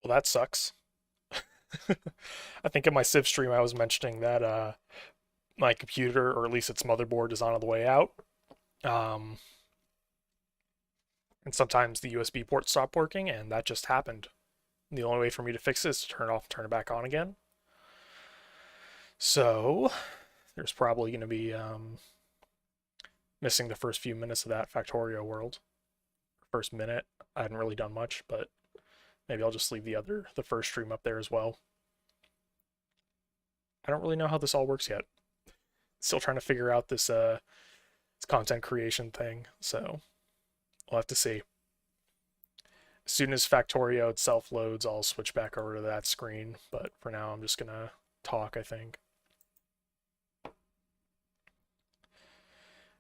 Well, that sucks. I think in my Civ stream I was mentioning that my computer, or at least its motherboard, is on the way out. Um, and sometimes the USB port stopped working, and that just happened. The only way for me to fix it is to turn it off and turn it back on again. So there's probably going to be missing the first few minutes of that Factorio world. First minute, I hadn't really done much, but maybe I'll just leave the first stream up there as well. I don't really know how this all works yet. Still trying to figure out this content creation thing, so we'll have to see. As soon as Factorio itself loads, I'll switch back over to that screen, but for now I'm just gonna talk, I think.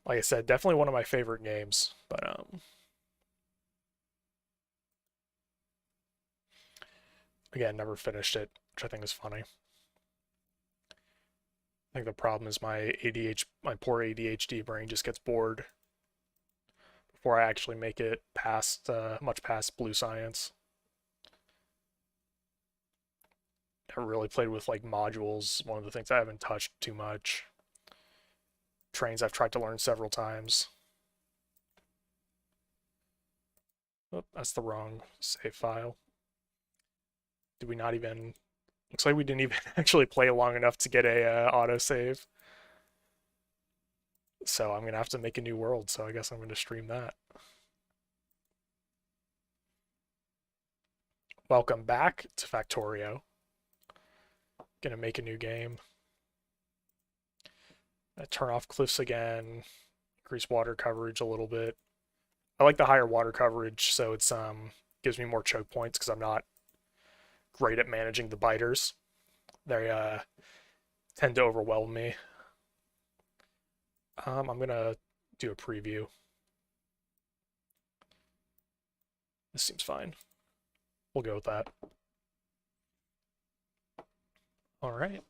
Like I said, definitely one of my favorite games, but again, never finished it, which I think is funny. I think the problem is my poor ADHD brain just gets bored before I actually make it past much past blue science. I really played with like modules, one of the things I haven't touched too much. Trains I've tried to learn several times. Oh, that's the wrong save file. Did we not even... Looks like we didn't even actually play long enough to get a autosave. So I'm going to have to make a new world, so I guess I'm going to stream that. Welcome back to Factorio. Gonna make a new game. Turn off cliffs again. Increase water coverage a little bit. I like the higher water coverage, so it's gives me more choke points because I'm not great at managing the biters. They tend to overwhelm me. I'm gonna do a preview. This seems fine. We'll go with that. All right.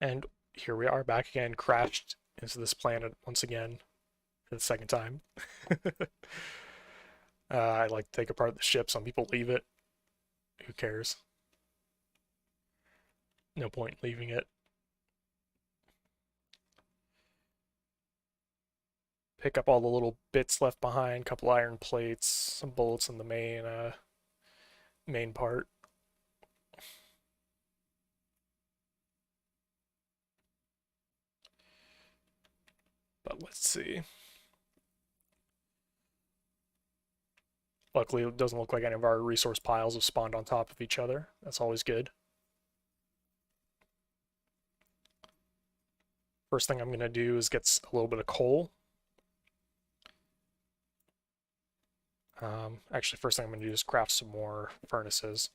And here we are back again, crashed into this planet once again for the second time. I like to take apart the ship. Some people leave it. Who cares? No point in leaving it. Pick up all the little bits left behind, couple iron plates, some bullets in the main part. But let's see. Luckily, it doesn't look like any of our resource piles have spawned on top of each other. That's always good. First thing I'm going to do is get a little bit of coal. Actually, first thing I'm going to do is craft some more furnaces.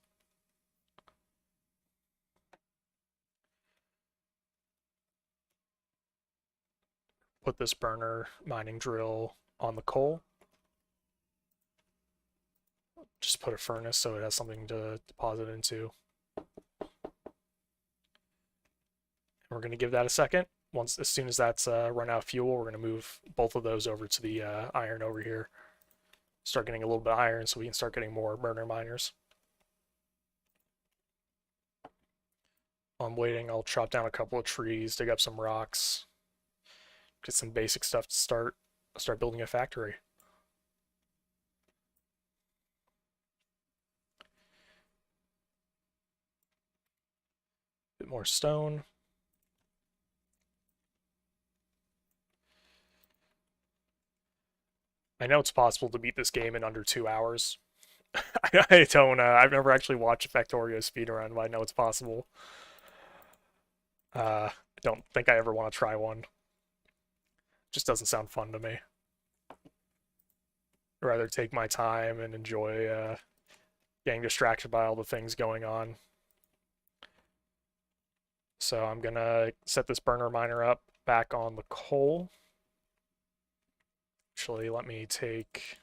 Put this burner mining drill on the coal. Just put a furnace so it has something to deposit into. We're going to give that a second. As soon as that's run out of fuel, we're going to move both of those over to the iron over here. Start getting a little bit of iron so we can start getting more burner miners. While I'm waiting, I'll chop down a couple of trees, dig up some rocks, get some basic stuff to start building a factory. Bit more stone. I know it's possible to beat this game in under 2 hours. I don't. I've never actually watched a Factorio speedrun, but I know it's possible. I don't think I ever want to try one. Just doesn't sound fun to me. I'd rather take my time and enjoy getting distracted by all the things going on. So I'm gonna set this burner miner up back on the coal. Actually, let me take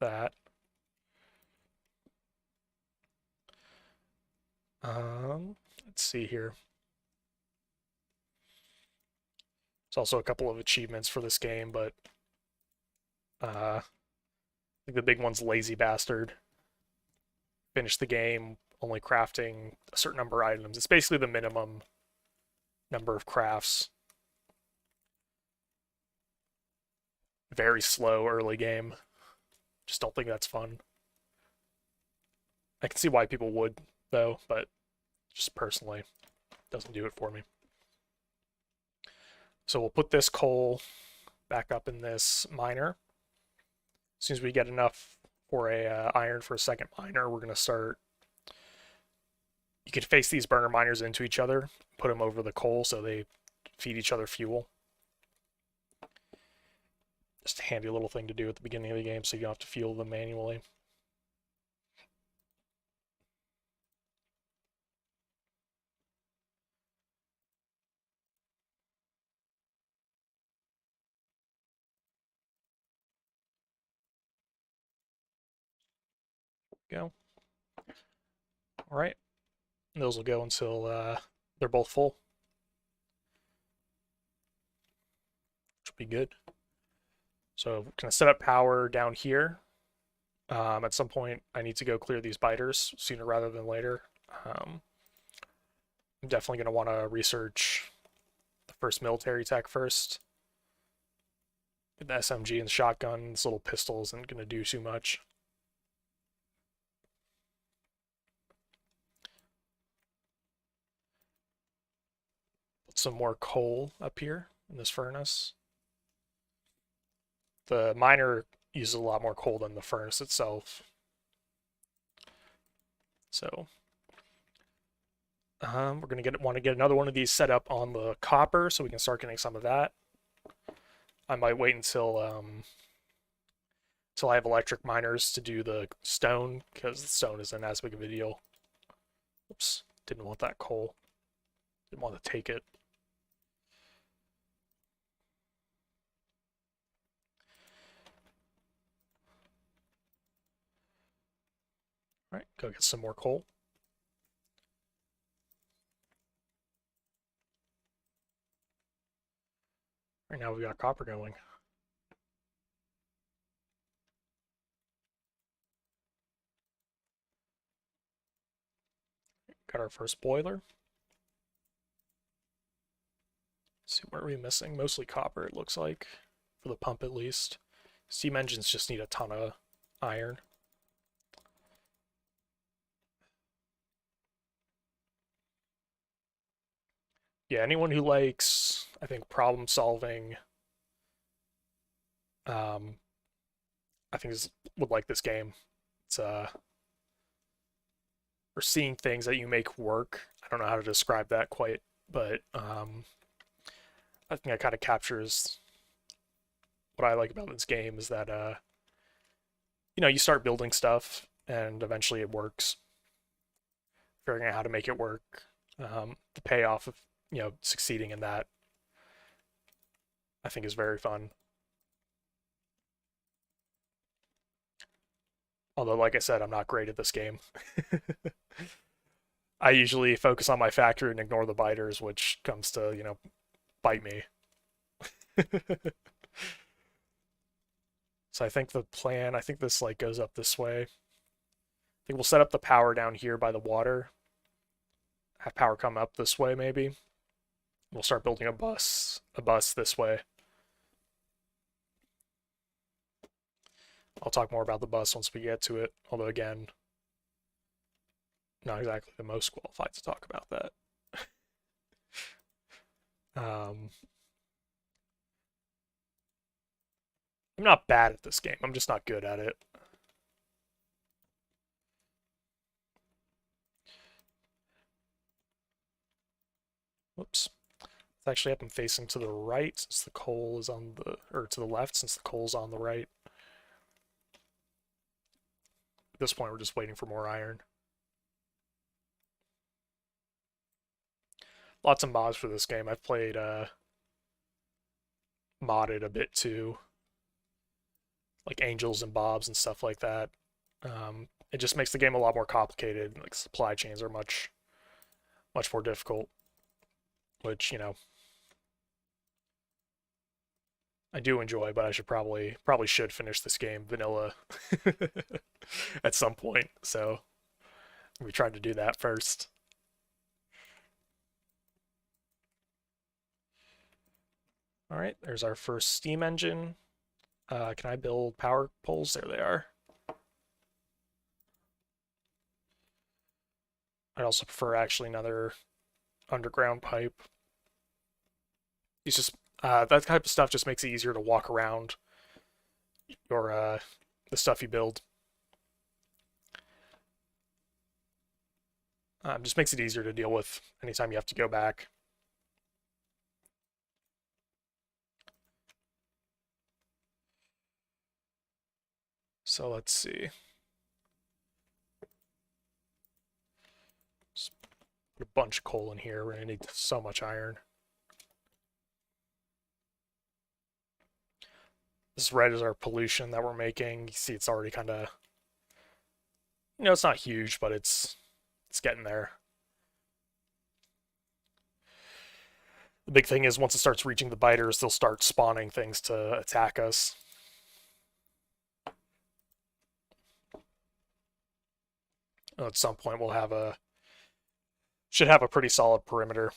that. Let's see here. There's also a couple of achievements for this game, but I think the big one's Lazy Bastard. finish the game only crafting a certain number of items. It's basically the minimum number of crafts. Very slow early game. Just don't think that's fun. I can see why people would, though, but just personally, doesn't do it for me. So we'll put this coal back up in this miner. As soon as we get enough for a iron for a second miner, we're going to start. You can face these burner miners into each other, put them over the coal so they feed each other fuel. Just a handy little thing to do at the beginning of the game so you don't have to fuel them manually. Go. All right. Those will go until they're both full, which will be good. So I'm going to set up power down here. At some point, I need to go clear these biters sooner rather than later. I'm definitely going to want to research the first military tech first. The SMG and shotgun, this little pistol isn't going to do too much. Put some more coal up here in this furnace. The miner uses a lot more coal than the furnace itself. So we're going to want to get another one of these set up on the copper so we can start getting some of that. I might wait until I have electric miners to do the stone, because the stone isn't as big of a deal. Oops, didn't want that coal. Didn't want to take it. All right, go get some more coal. Right now we've got copper going. Got our first boiler. Let's see, what are we missing? Mostly copper, it looks like, for the pump at least. Steam engines just need a ton of iron. Yeah, anyone who likes, I think, problem solving, I think would like this game. It's for seeing things that you make work. I don't know how to describe that quite, but I think that kind of captures what I like about this game is that you start building stuff and eventually it works. Figuring out how to make it work, the payoff of succeeding in that, I think is very fun. Although, like I said, I'm not great at this game. I usually focus on my factory and ignore the biters, which comes to, bite me. So I think the plan, I think this like goes up this way. I think we'll set up the power down here by the water. Have power come up this way maybe. We'll start building a bus this way. I'll talk more about the bus once we get to it, although again, not exactly the most qualified to talk about that. I'm not bad at this game, I'm just not good at it. Whoops. Let's actually have them facing to the right since the coal is on the, or to the left since the coal's on the right. At this point, we're just waiting for more iron. Lots of mods for this game. I've played modded a bit too, like Angels and Bobs and stuff like that. It just makes the game a lot more complicated. Like supply chains are much more difficult, which I do enjoy, but I should probably should finish this game vanilla at some point. So We tried to do that first. All right, there's our first steam engine. Can I build power poles? There they are. I'd also prefer actually another underground pipe. It's just that type of stuff just makes it easier to walk around your the stuff you build. Just makes it easier to deal with anytime you have to go back. So let's see. Just put a bunch of coal in here. We're gonna need so much iron. This red is our pollution that we're making. You see it's already kind of, it's not huge, but it's getting there. The big thing is once it starts reaching the biters, they'll start spawning things to attack us. At some point we'll should have a pretty solid perimeter.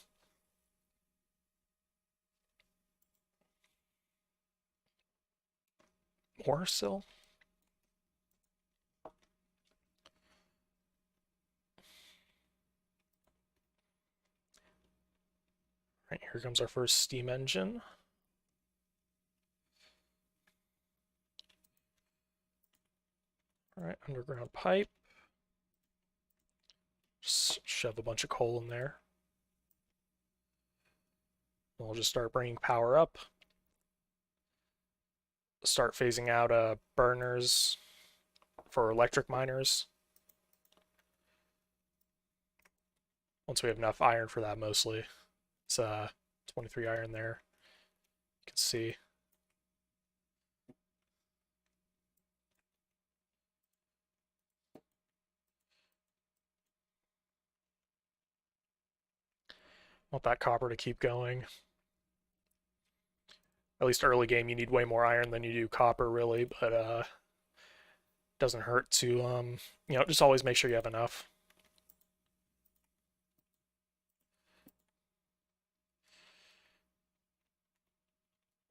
More still? Right, here comes our first steam engine. All right, underground pipe. Just shove a bunch of coal in there. We'll just start bringing power up. Start phasing out burners for electric miners. Once we have enough iron for that, mostly. It's 23 iron there. You can see. Want that copper to keep going. At least early game, you need way more iron than you do copper, really, but doesn't hurt to just always make sure you have enough.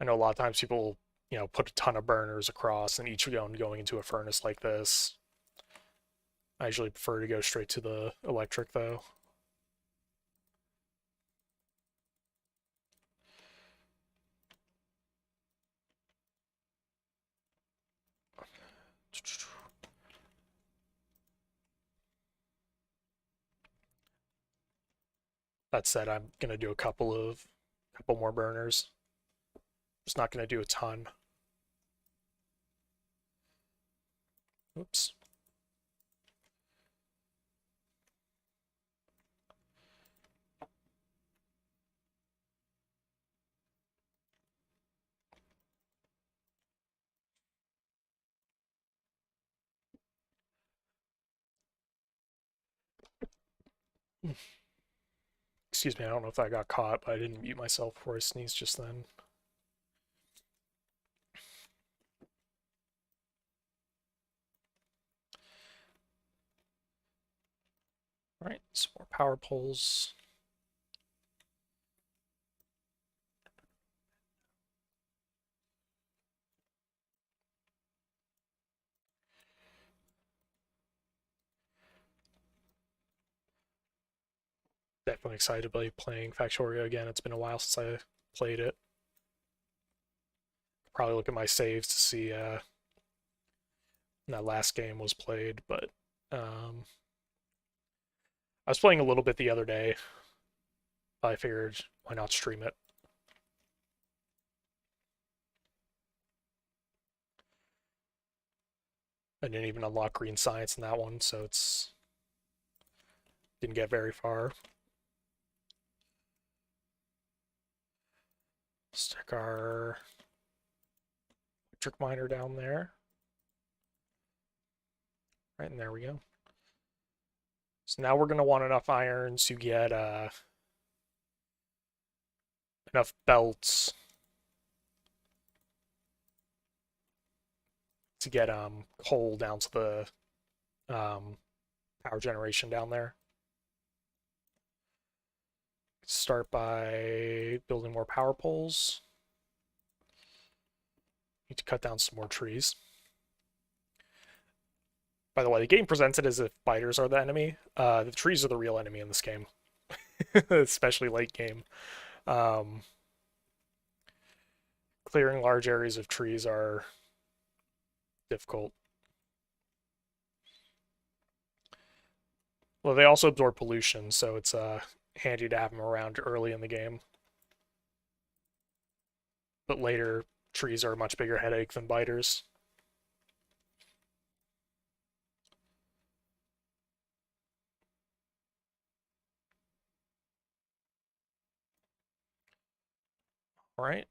I know a lot of times people, put a ton of burners across and each going into a furnace like this. I usually prefer to go straight to the electric, though. That said, I'm gonna do a couple more burners. Just not gonna do a ton. Oops. Excuse me, I don't know if I got caught, but I didn't mute myself before I sneezed just then. All right, some more power poles. Definitely excited to be playing Factorio again. It's been a while since I played it. Probably look at my saves to see when that last game was played, but I was playing a little bit the other day. I figured why not stream it. I didn't even unlock green science in that one, so it's didn't get very far. Stick our electric miner down there. Right, and there we go. So now we're going to want enough iron to get enough belts to get coal down to the power generation down there. Start by building more power poles. Need to cut down some more trees. By the way, the game presents it as if biters are the enemy. The trees are the real enemy in this game, especially late game. Um, Clearing large areas of trees are difficult. Well, they also absorb pollution, so it's handy to have them around early in the game. But later, trees are a much bigger headache than biters. All right.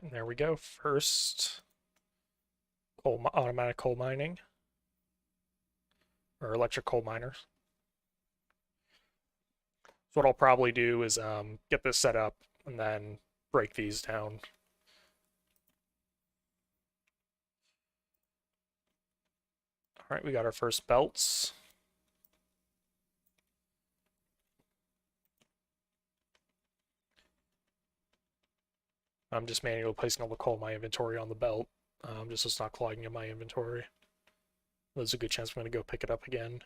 And there we go. First, automatic coal mining, or electric coal miners. So what I'll probably do is get this set up and then break these down. All right, we got our first belts. I'm just manually placing all the coal in my inventory on the belt, just so it's not clogging in my inventory. There's a good chance I'm going to go pick it up again.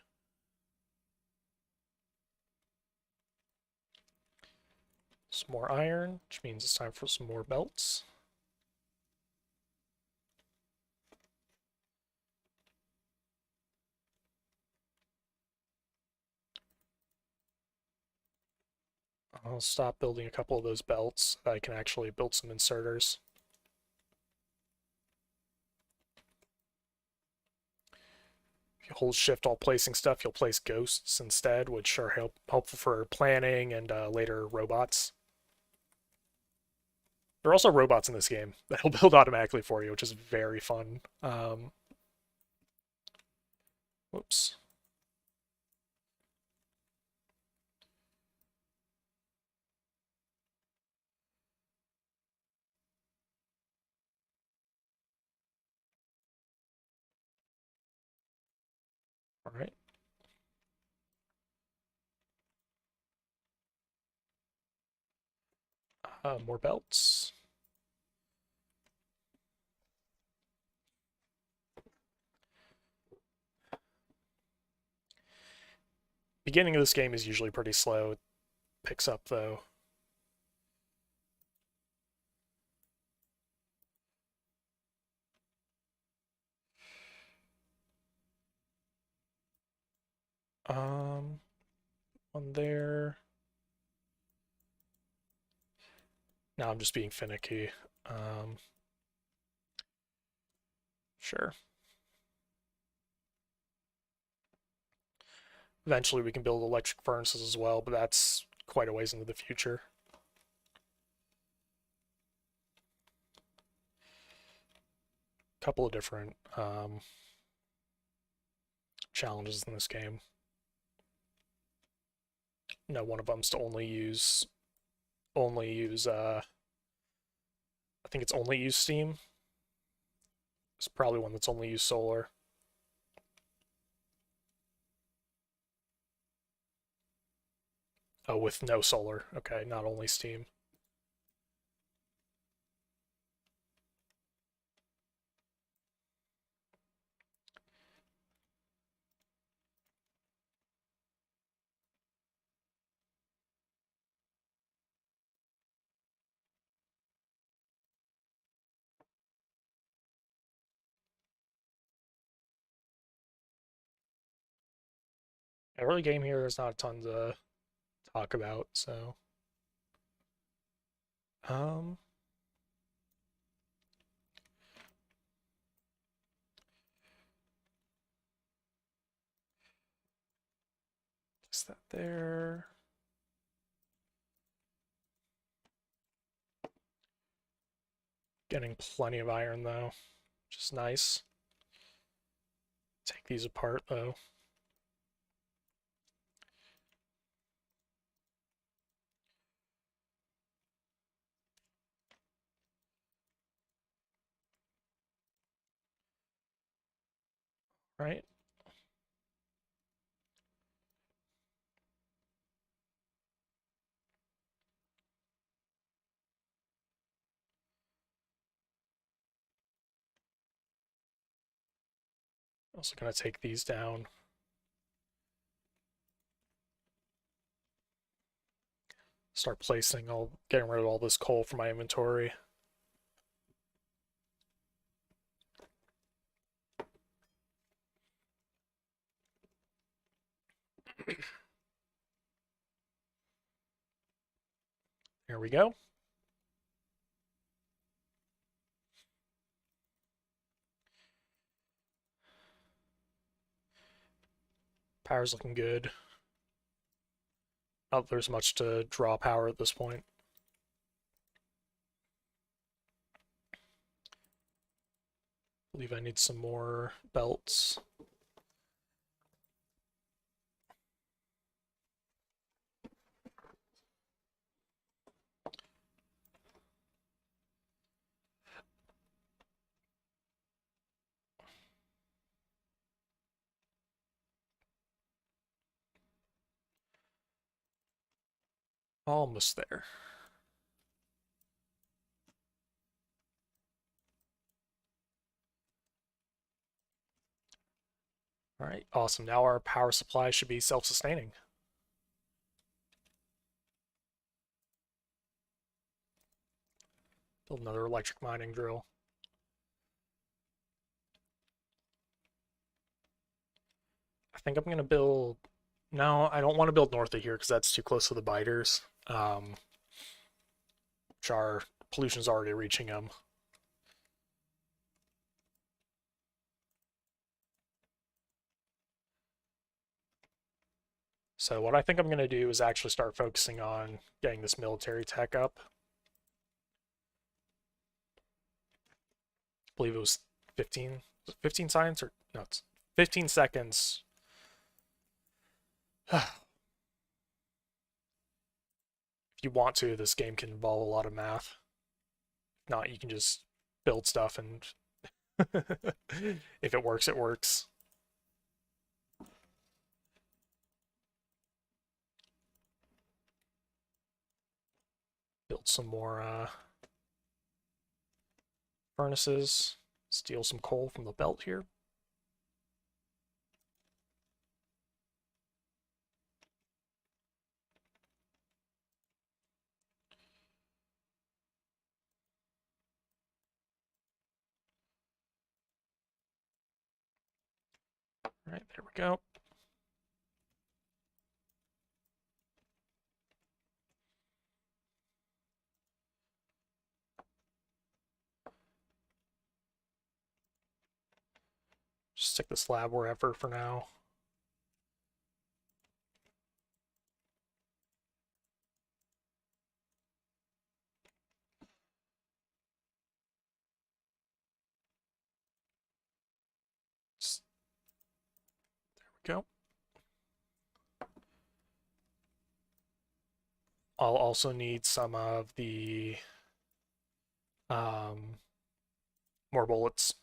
Some more iron, which means it's time for some more belts. I'll stop building a couple of those belts so that I can actually build some inserters. If you hold shift while placing stuff, you'll place ghosts instead, which are helpful for planning and later robots. There are also robots in this game that'll build automatically for you, which is very fun. Whoops. All right. More belts. Beginning of this game is usually pretty slow. It picks up though. One there. Now I'm just being finicky. Sure. Eventually we can build electric furnaces as well, but that's quite a ways into the future. Couple of different challenges in this game. No, one of them's to only use I think it's only use steam. It's probably one that's only use solar. Oh, with no solar. Okay, not only steam. Early game here, there's not a ton to talk about, so um just that there. Getting plenty of iron though, which is nice. Take these apart though. right? Also going to take these down. Start placing, getting rid of all this coal from my inventory. There we go. Power's looking good. Not that there's much to draw power at this point. I believe I need some more belts. Almost there. All right, awesome. Now our power supply should be self-sustaining. Build another electric mining drill. I think I'm gonna build. No, I don't want to build north of here because that's too close to the biters. Which our pollution's already reaching them. So what I think I'm gonna do is actually start focusing on getting this military tech up. I believe it was 15 science or no, it's 15 seconds. If you want to, this game can involve a lot of math. If not, you can just build stuff and if it works, it works. Build some more furnaces. Steal some coal from the belt here. All right, there we go. Just stick the slab wherever for now. There we go. I'll also need some of the more bullets.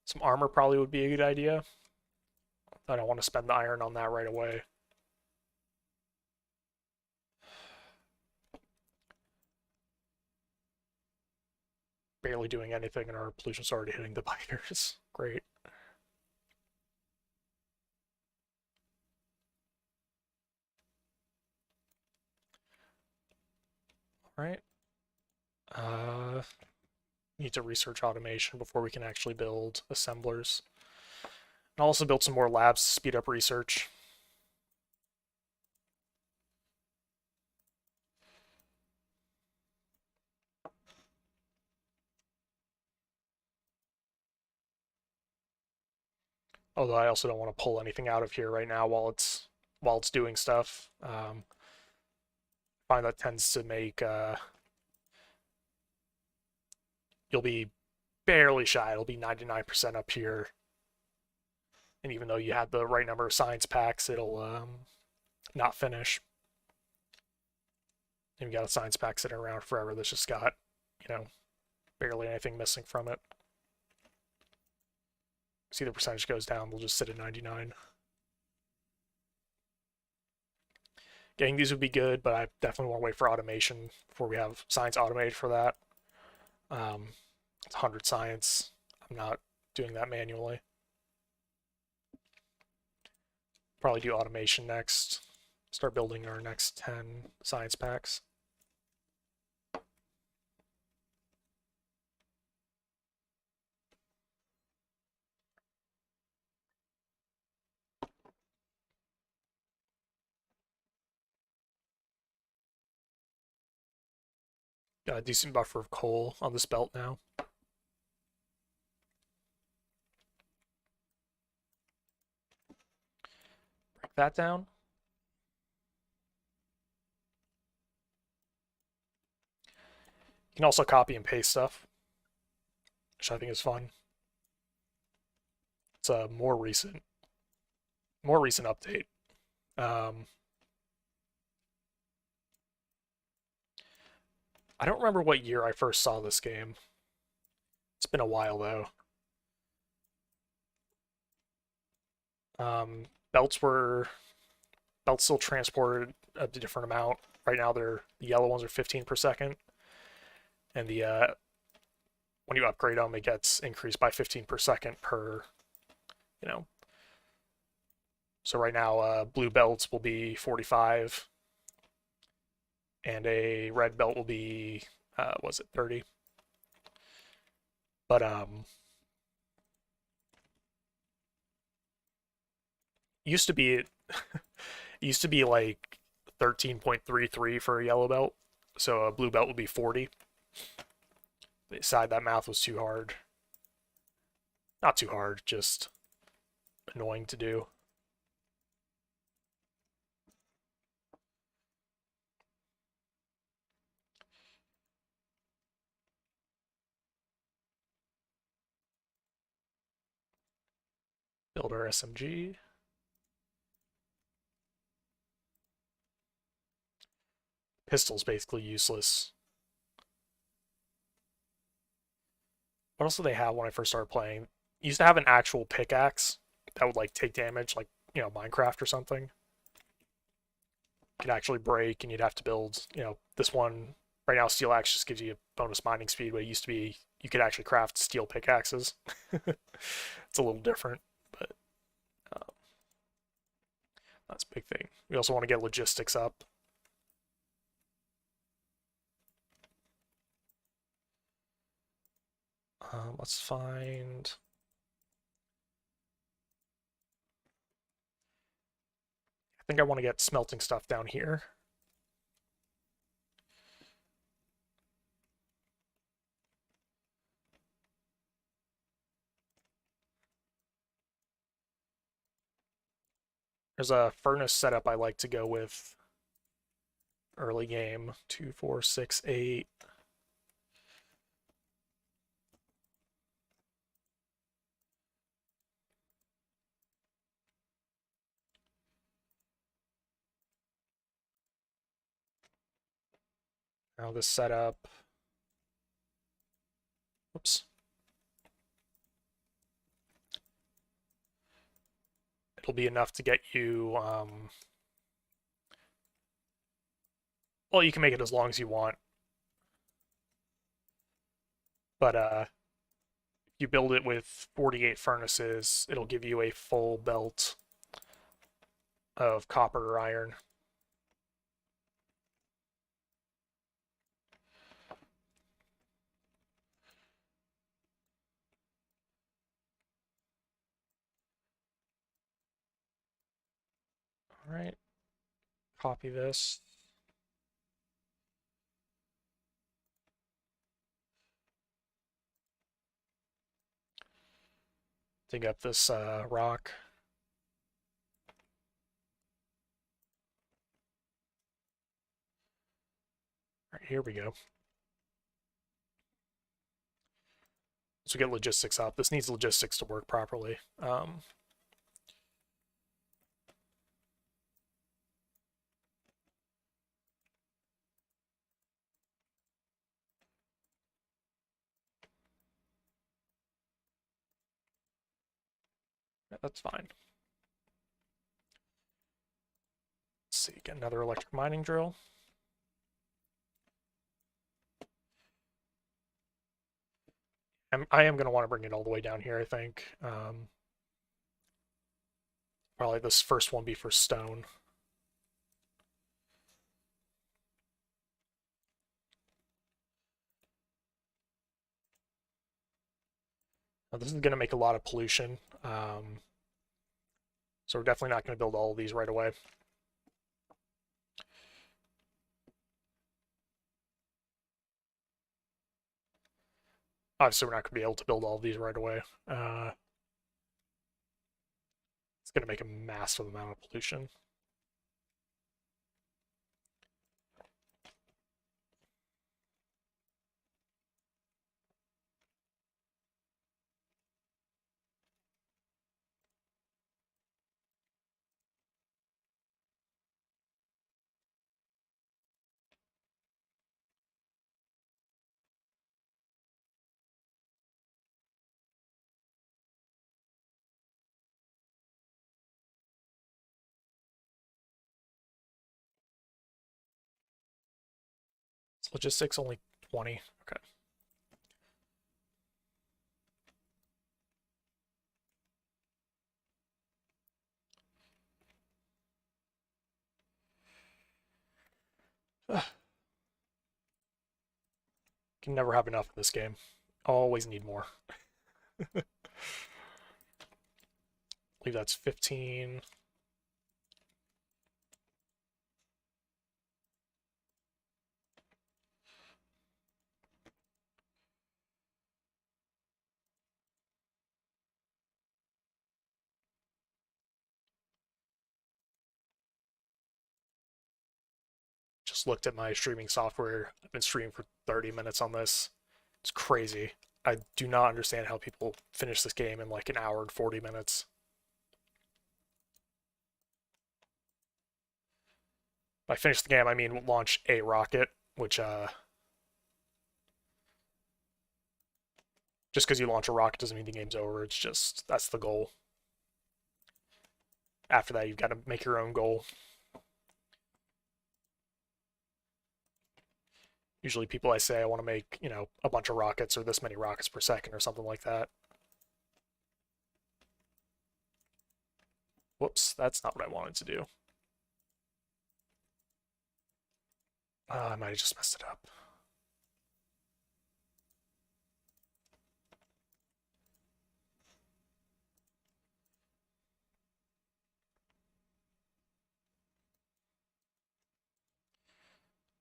Some armor probably would be a good idea. I don't want to spend the iron on that right away. Barely doing anything and our pollution's already hitting the biters. Great. All right. Need to research automation before we can actually build assemblers. And also build some more labs to speed up research. Although I also don't want to pull anything out of here right now while it's doing stuff. Find that tends to make you'll be barely shy. It'll be 99% up here. And even though you had the right number of science packs, it'll not finish. And you got a science pack sitting around forever that's just got, barely anything missing from it. See the percentage goes down, they'll just sit at 99. Getting these would be good, but I definitely want to wait for automation before we have science automated for that. It's 100 science. I'm not doing that manually. Probably do automation next. Start building our next 10 science packs. Got a decent buffer of coal on this belt now. Break that down. You can also copy and paste stuff, which I think is fun. It's a more recent update. I don't remember what year I first saw this game. It's been a while though. Belts still transported a different amount. Right now, the yellow ones are 15 per second, and when you upgrade them, it gets increased by 15 per second per, you know. So right now, blue belts will be 45, and a red belt will be, was it 30? But used to be used to be like 13.33 for a yellow belt, so a blue belt would be 40. They decided that math was too hard. Not too hard, just annoying to do. Build our SMG. Pistol's basically useless. What else did they have when I first started playing? You used to have an actual pickaxe that would like take damage, like, Minecraft or something. Could actually break, and you'd have to build, this one. Right now, steel axe just gives you a bonus mining speed, but it used to be you could actually craft steel pickaxes. It's a little different, but that's a big thing. We also want to get logistics up. Let's find. I think I want to get smelting stuff down here. There's a furnace setup I like to go with early game. 2, 4, 6, 8. Now this setup. Oops. It'll be enough to get you. Well, you can make it as long as you want, but if you build it with 48 furnaces, it'll give you a full belt of copper or iron. All right, copy this. Dig up this rock. All right, here we go. So we get logistics up. This needs logistics to work properly. that's fine. Let's see, get another electric mining drill. I am going to want to bring it all the way down here, I think. Probably this first one be for stone. Now, this is going to make a lot of pollution. So we're definitely not going to build all of these right away. Obviously, we're not going to be able to build all of these right away. It's going to make a massive amount of pollution. Logistics only 20. Okay. Can never have enough in this game. Always need more. I believe that's 15. Just looked at my streaming software. I've been streaming for 30 minutes on this. It's crazy. I do not understand how people finish this game in like an hour and 40 minutes. By finish the game, I mean launch a rocket, which just because you launch a rocket doesn't mean the game's over. It's just, that's the goal. After that, you've got to make your own goal. Usually people I say I want to make, you know, a bunch of rockets or this many rockets per second or something like that. Whoops, that's not what I wanted to do. I might have just messed it up.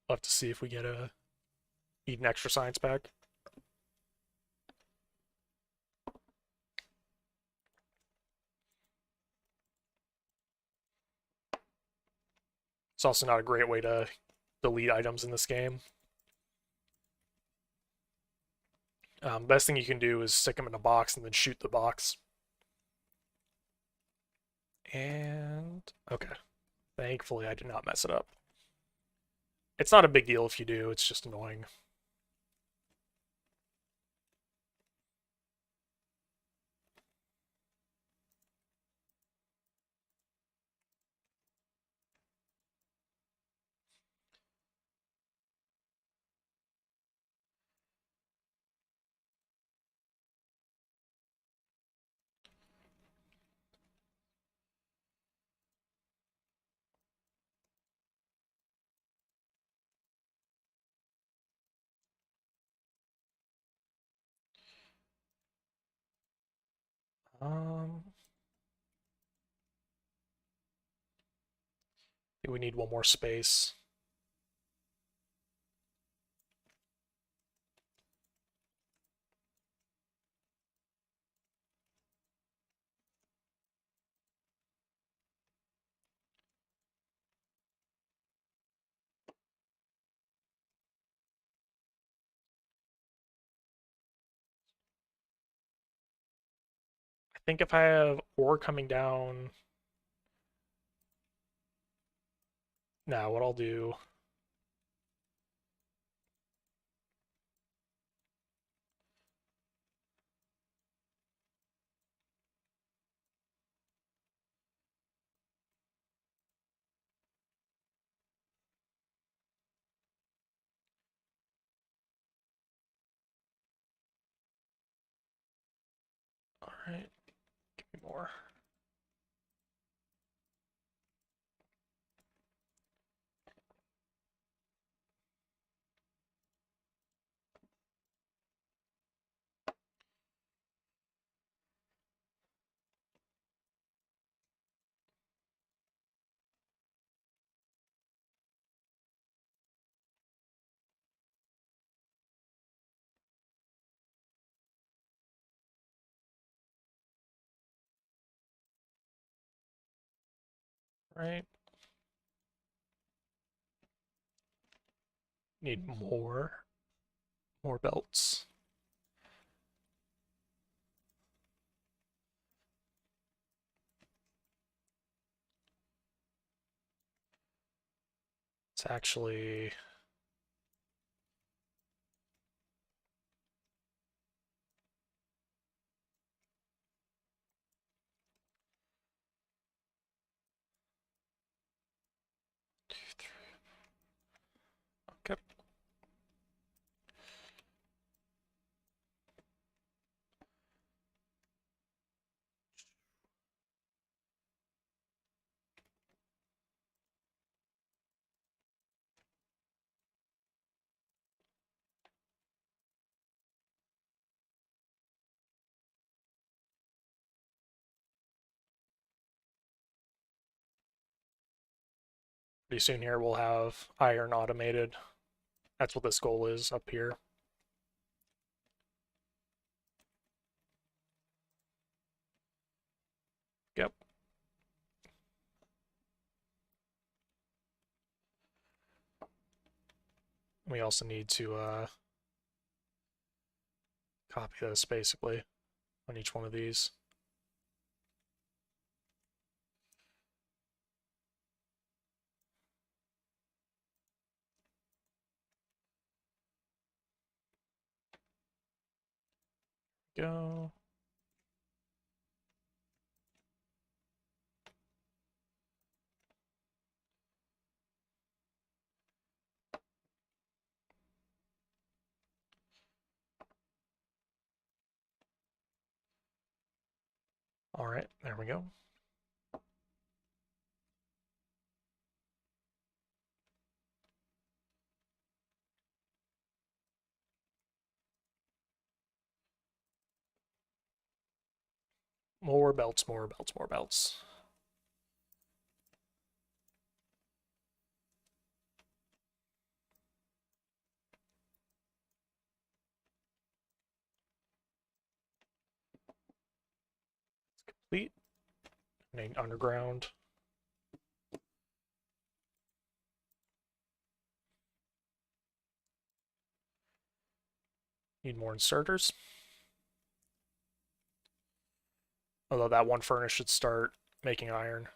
I'll have to see if we get a need an extra science pack. It's also not a great way to delete items in this game. Best thing you can do is stick them in a box and then shoot the box. And okay, thankfully I did not mess it up. It's not a big deal if you do, it's just annoying. Um, I think we need one more space. I think if I have ore coming down, now what I'll do Alright, give me more. Right. Need more belts. It's actually okay. Pretty soon here we'll have iron automated. That's what this goal is up here. Yep. We also need to copy this basically on each one of these. Go. All right, there we go. More belts, more belts, more belts. It's complete. Need underground. Need more inserters. Although that one furnace should start making iron.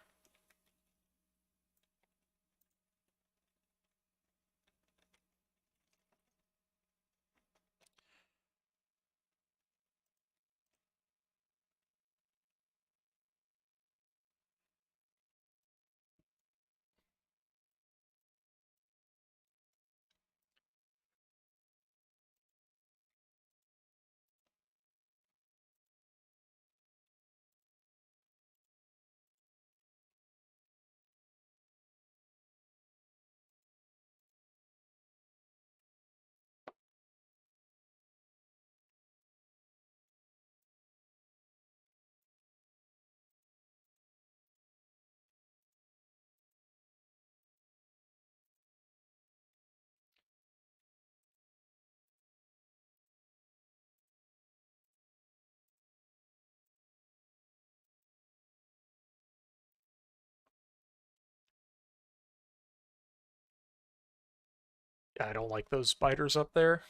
Yeah, I don't like those spiders up there.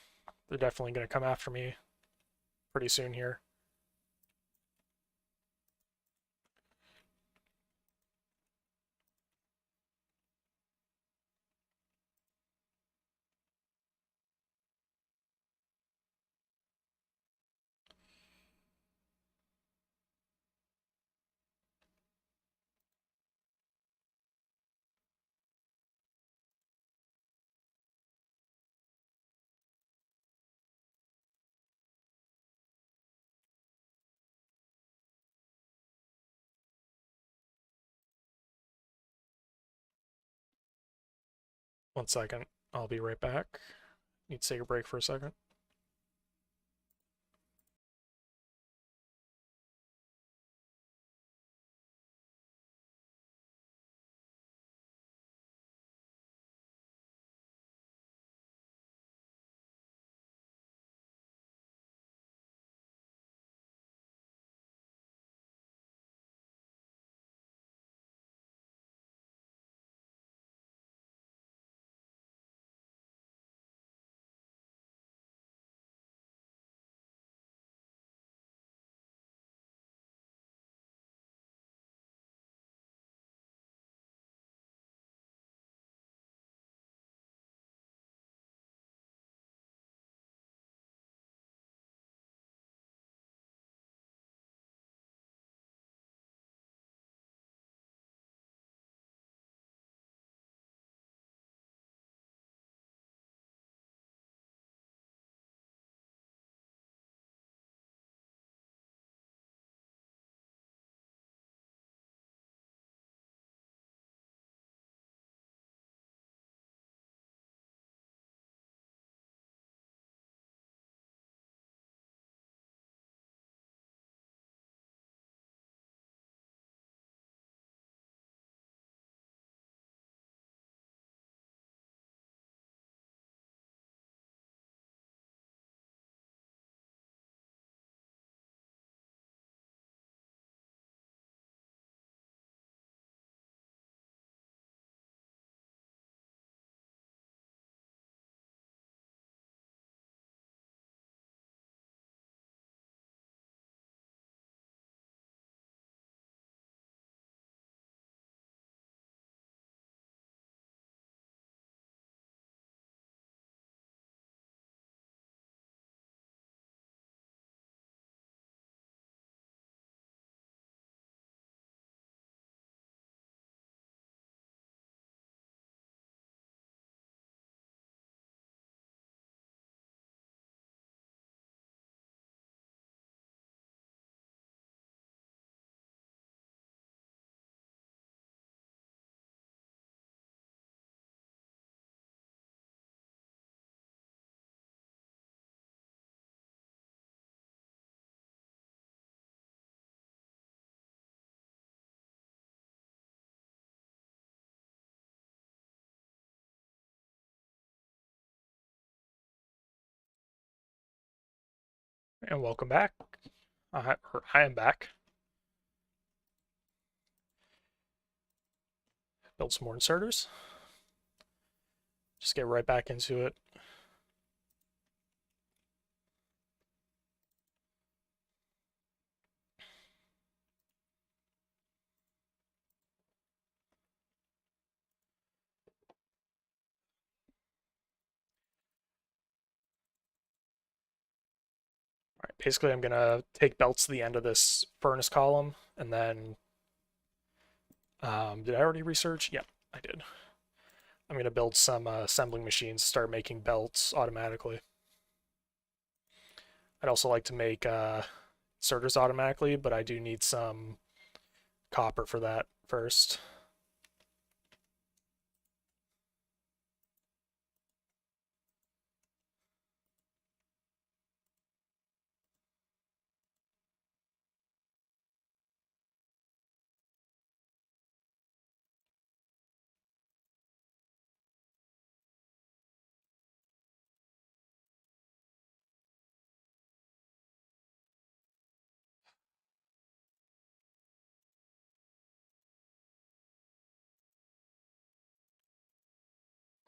They're definitely going to come after me pretty soon here. 1 second. I'll be right back. Need to take a break for a second. And welcome back. I am back. Build some more inserters. Just get right back into it. All right, basically, I'm gonna take belts to the end of this furnace column, and then did I already research? Yep, I did. I'm gonna build some assembling machines to start making belts automatically. I'd also like to make inserters automatically, but I do need some copper for that first.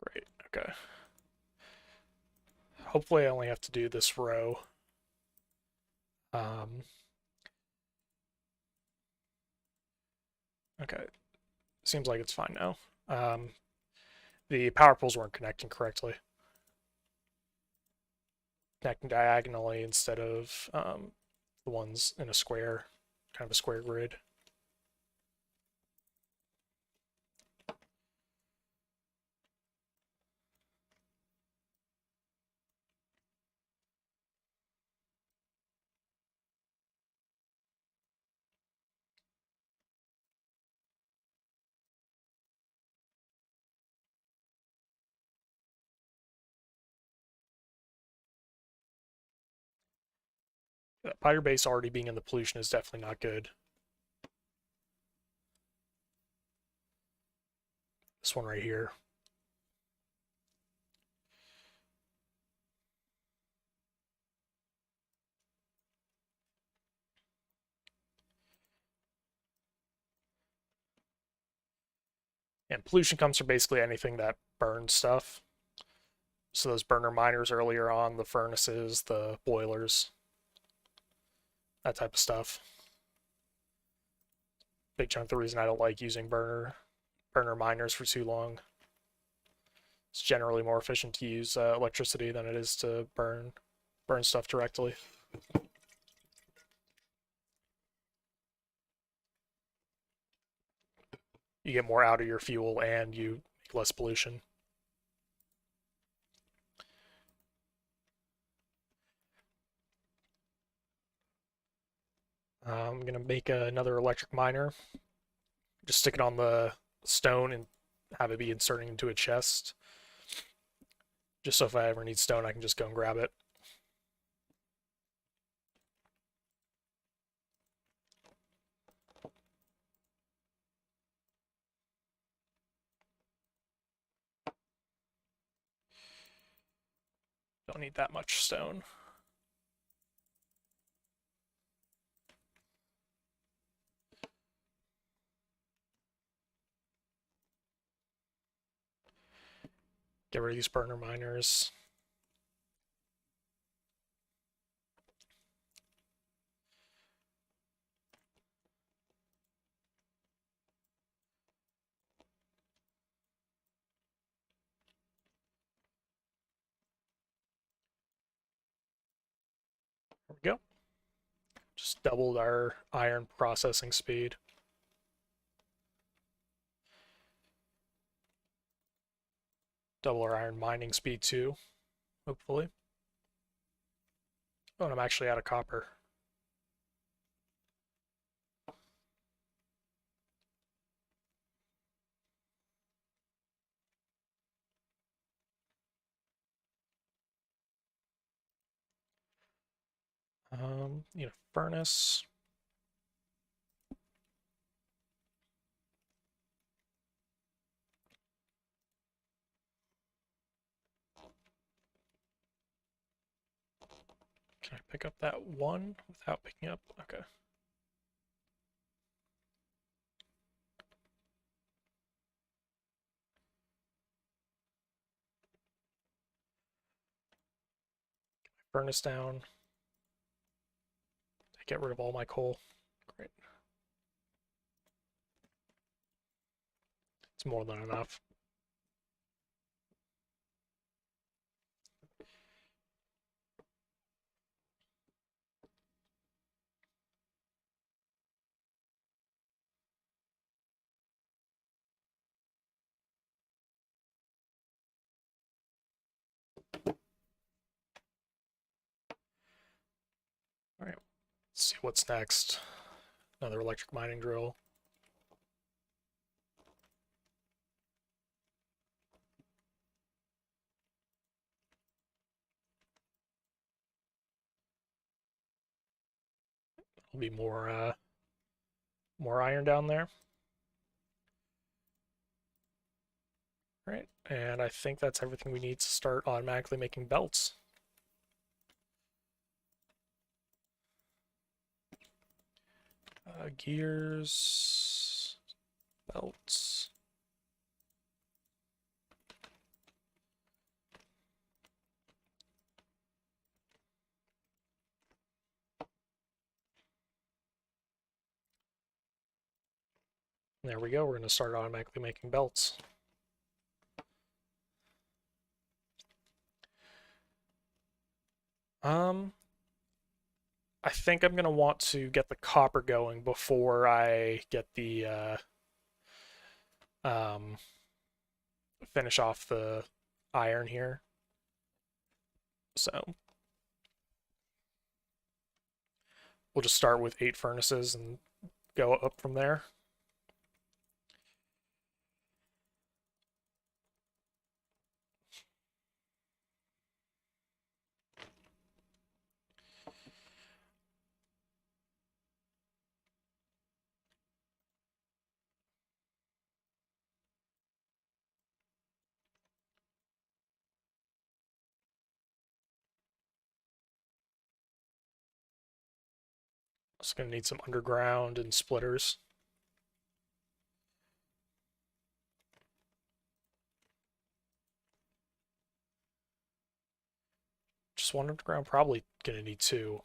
Great, okay. Hopefully I only have to do this row. Okay, seems like it's fine now. The power poles weren't connecting correctly. Connecting diagonally instead of the ones in a square, kind of a square grid. Spider base already being in the pollution is definitely not good. This one right here. And pollution comes from basically anything that burns stuff. So those burner miners earlier on, the furnaces, the boilers, that type of stuff. Big chunk of the reason I don't like using burner miners for too long. It's generally more efficient to use electricity than it is to burn stuff directly. You get more out of your fuel and you make less pollution. I'm gonna make another electric miner. Just stick it on the stone and have it be inserting into a chest. Just so if I ever need stone, I can just go and grab it. Don't need that much stone. Get rid of these burner miners. There we go. Just doubled our iron processing speed. Double our iron mining speed too, hopefully. Oh, and I'm actually out of copper. Need a furnace. Can I pick up that one without picking up? Okay. Furnace down. Get rid of all my coal. Great. It's more than enough. All right, let's see what's next. Another electric mining drill. There'll be more iron down there. All right, and I think that's everything we need to start automatically making belts. Gears, belts. There we go, we're going to start automatically making belts. I think I'm going to want to get the copper going before I get the finish off the iron here. So we'll just start with 8 furnaces and go up from there. It's going to need some underground and splitters. Just one underground, probably going to need two,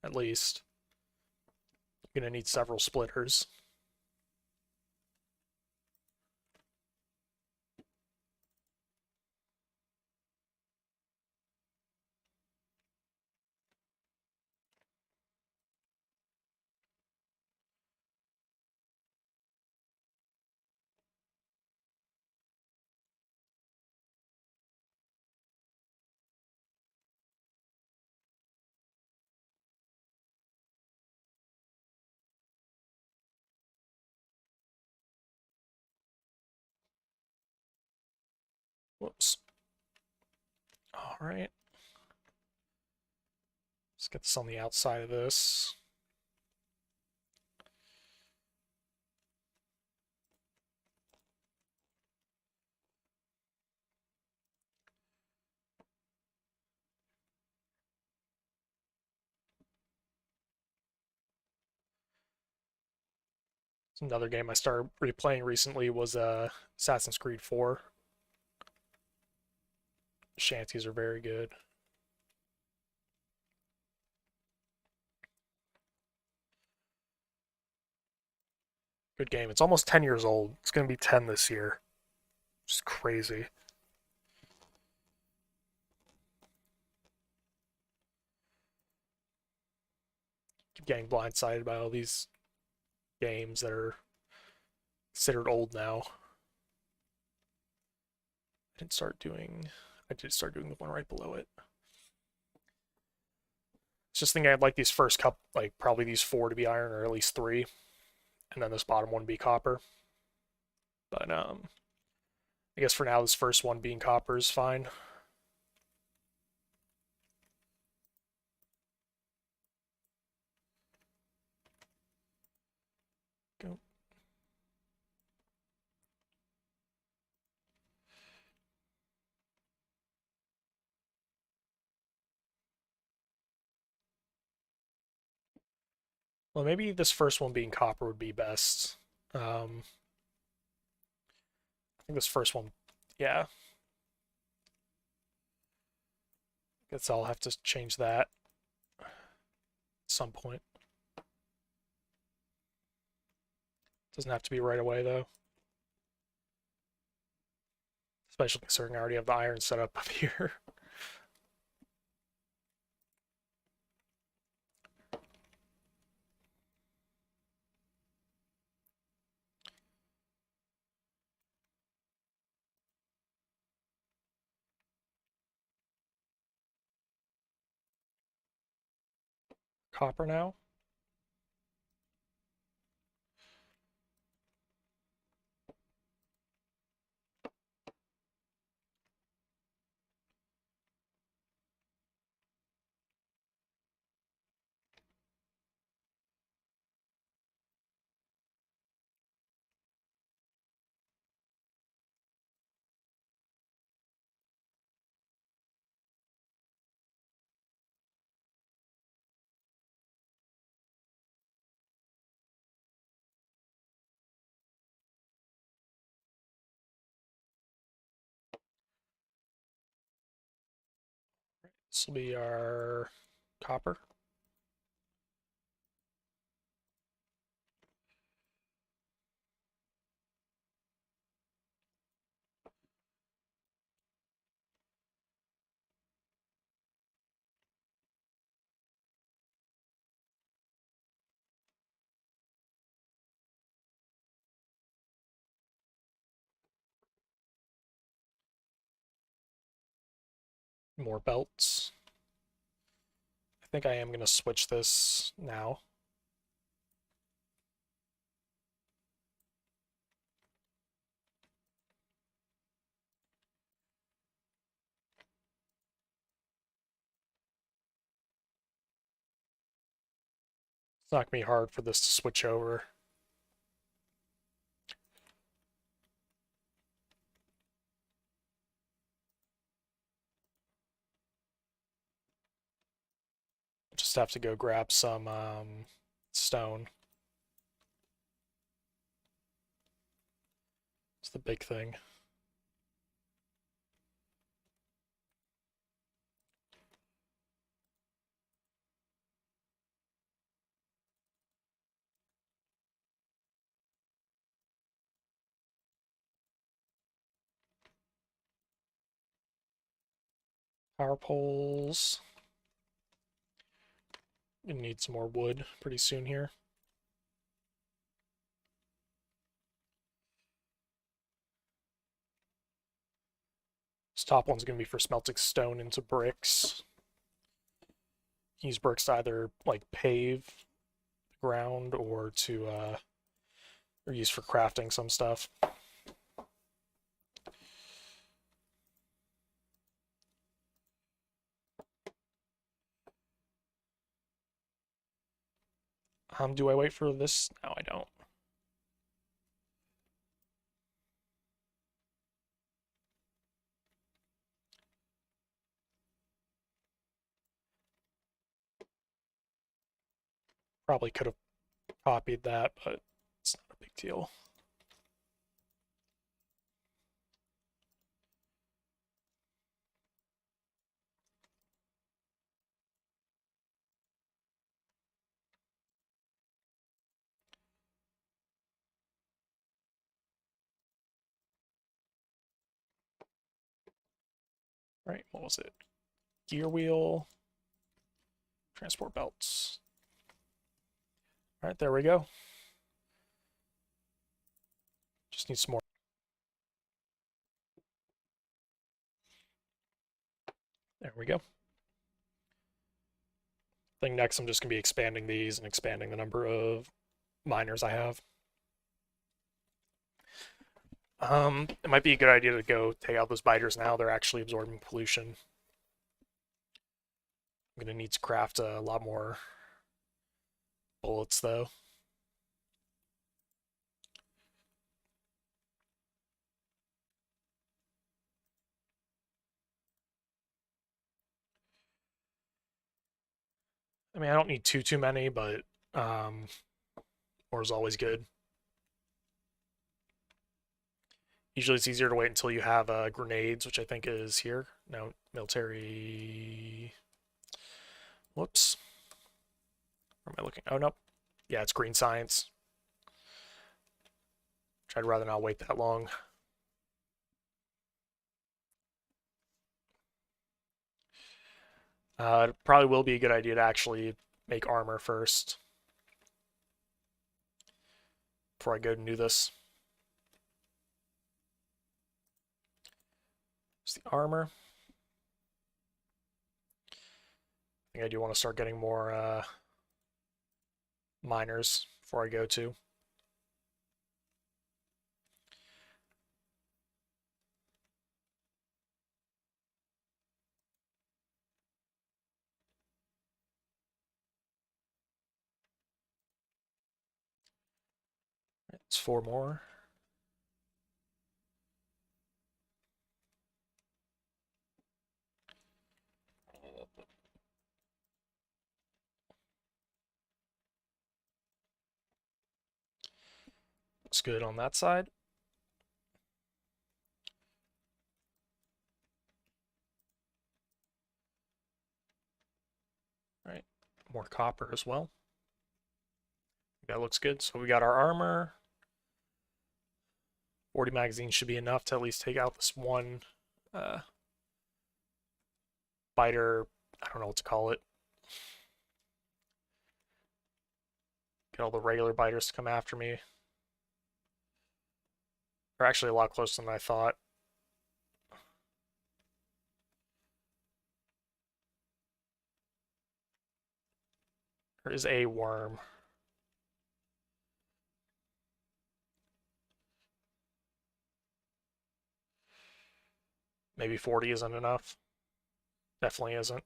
at least. You're going to need several splitters. Whoops. All right. Let's get this on the outside of this. Another game I started replaying recently was Assassin's Creed 4. Shanties are very good. Good game. It's almost 10 years old. It's going to be 10 this year. Just crazy. Keep getting blindsided by all these games that are considered old now. I did start doing the one right below it. It's just thinking I'd like these first couple, like probably these 4 to be iron, or at least 3, and then this bottom one be copper. But I guess for now this first one being copper is fine. Go. Well, maybe this first one being copper would be best. I think this first one, yeah. Guess I'll have to change that at some point. Doesn't have to be right away, though. Especially considering I already have the iron set up here. Copper now. This will be our copper. More belts. I think I am going to switch this now. It's not going to be hard for this to switch over. Just have to go grab some stone. It's the big thing. Power poles. Gonna need some more wood pretty soon here. This top one's gonna be for smelting stone into bricks. Use bricks to either like pave the ground or to or use for crafting some stuff. Do I wait for this? No, I don't. Probably could have copied that, but it's not a big deal. Right, what was it? Gear wheel, transport belts. All right, there we go. Just need some more. There we go. I think next I'm just going to be expanding these and expanding the number of miners I have. It might be a good idea to go take out those biters now. They're actually absorbing pollution. I'm going to need to craft a lot more bullets, though. I mean, I don't need too many, but more is always good. Usually it's easier to wait until you have grenades, which I think is here. No, military... Whoops. Where am I looking? Oh, nope. Yeah, it's green science. I'd rather not wait that long. It probably will be a good idea to actually make armor first before I go and do this. It's the armor. I think I do want to start getting more miners before I go to. It's 4 more. Looks good on that side. All right, more copper as well. That looks good. So we got our armor. 40 magazines should be enough to at least take out this one biter. I don't know what to call it. Get all the regular biters to come after me. They're actually a lot closer than I thought. There is a worm. Maybe 40 isn't enough. Definitely isn't.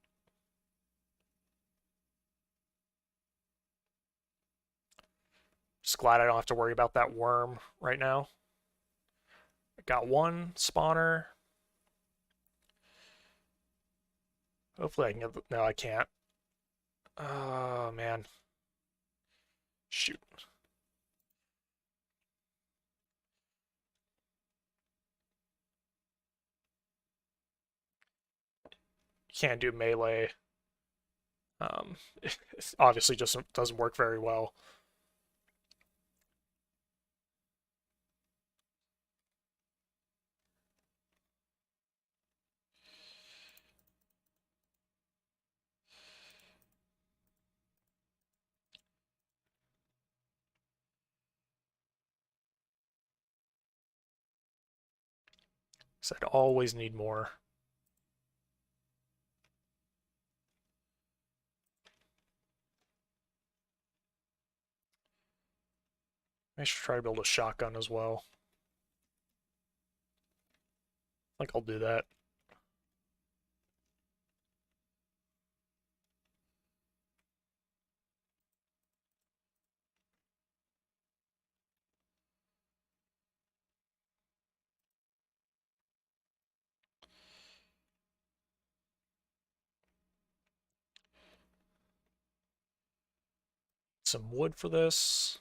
Just glad I don't have to worry about that worm right now. I got one spawner. Hopefully I can get... No, I can't. Oh, man. Shoot. Can't do melee. It obviously just doesn't work very well. So I'd always need more. I should try to build a shotgun as well. I think I'll do that. Some wood for this.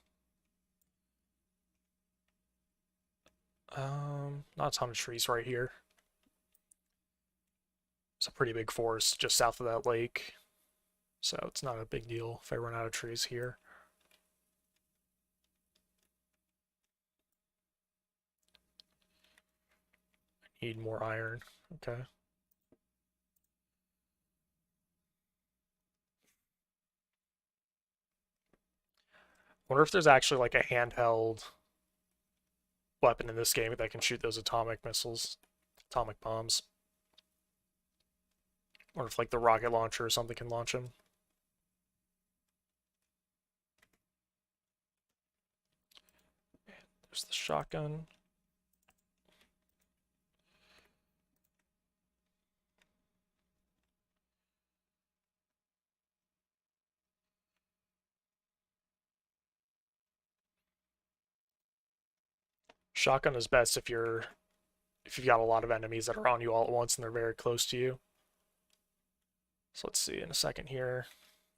Not a ton of trees right here. It's a pretty big forest just south of that lake, so it's not a big deal if I run out of trees here. Need more iron. Okay. Wonder if there's actually like a handheld weapon in this game that can shoot those atomic missiles, atomic bombs. Or if like the rocket launcher or something can launch them. There's the shotgun. Shotgun is best if you've got a lot of enemies that are on you all at once and they're very close to you. So let's see in a second here.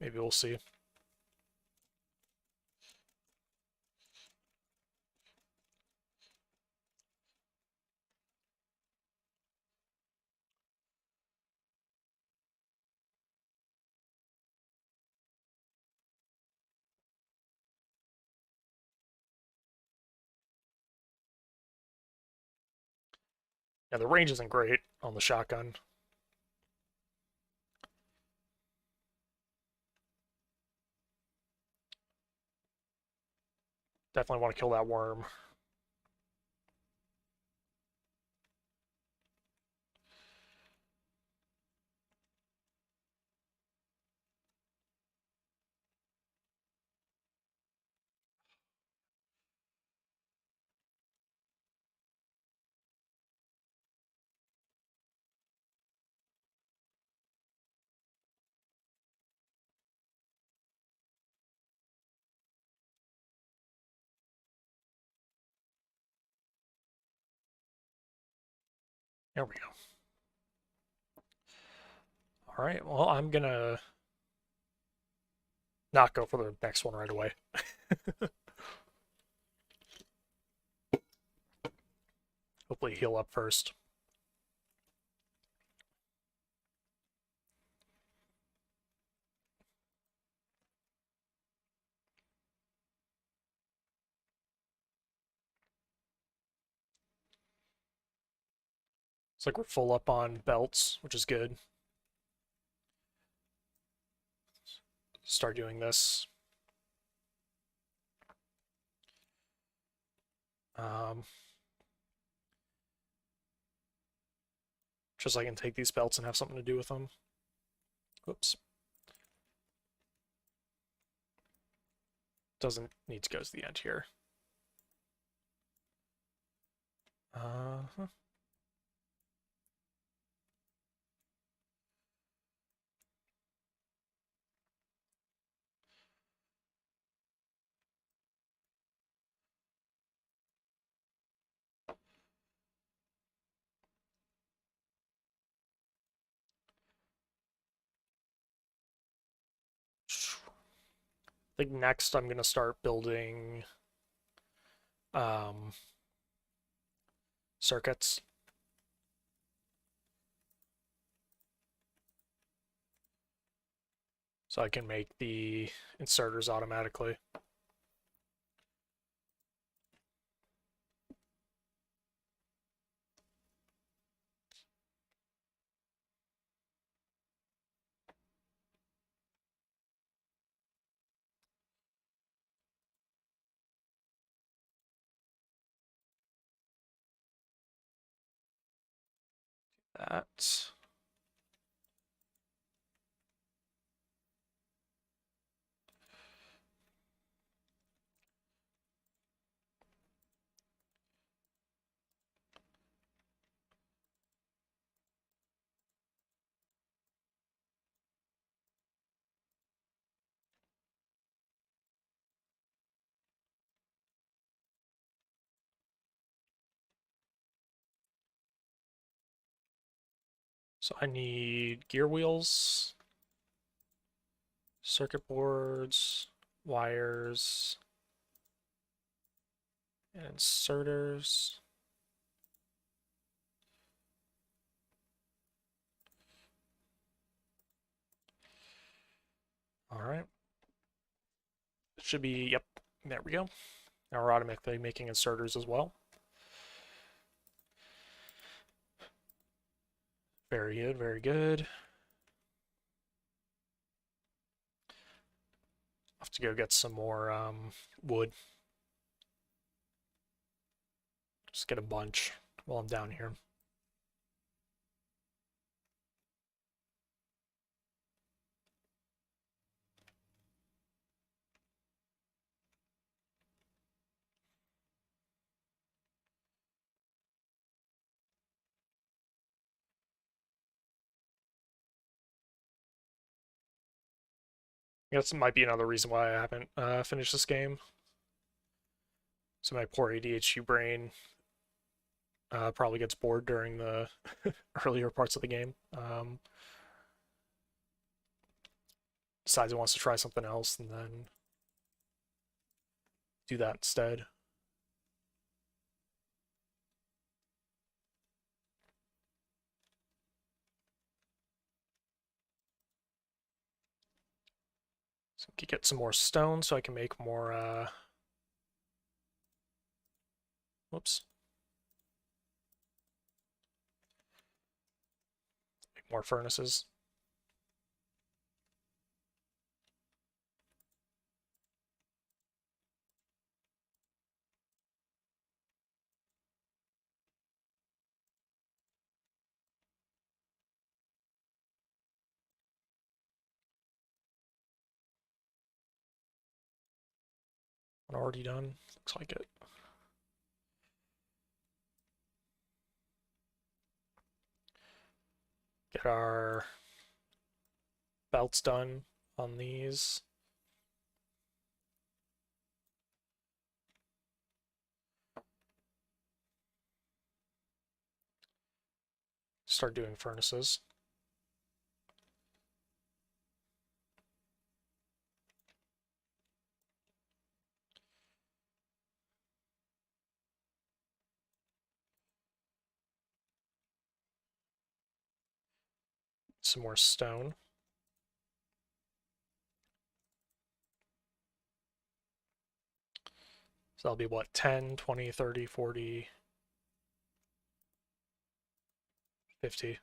Maybe we'll see. Yeah, the range isn't great on the shotgun. Definitely want to kill that worm. There we go. All right, well, I'm gonna not go for the next one right away. Hopefully heal up first. It's like we're full up on belts, which is good. Start doing this. Um, just so I can take these belts and have something to do with them. Whoops. Doesn't need to go to the end here. Uh-huh. think next I'm gonna start building um, circuits. So I can make the inserters automatically. That. So I need gear wheels, circuit boards, wires, and inserters. All right. It should be, yep, there we go. Now we're automatically making inserters as well. Very good, very good. I'll have to go get some more wood. Just get a bunch while I'm down here. I guess it might be another reason why I haven't finished this game. So my poor ADHD brain probably gets bored during the earlier parts of the game. Decides it wants to try something else and then do that instead. So I can get some more stone so I can make more whoops. Make more furnaces. One already done. Looks like it. Get our belts done on these. Start doing furnaces. Some more stone. So that'll be what, 10, 20, 30, 40, 50.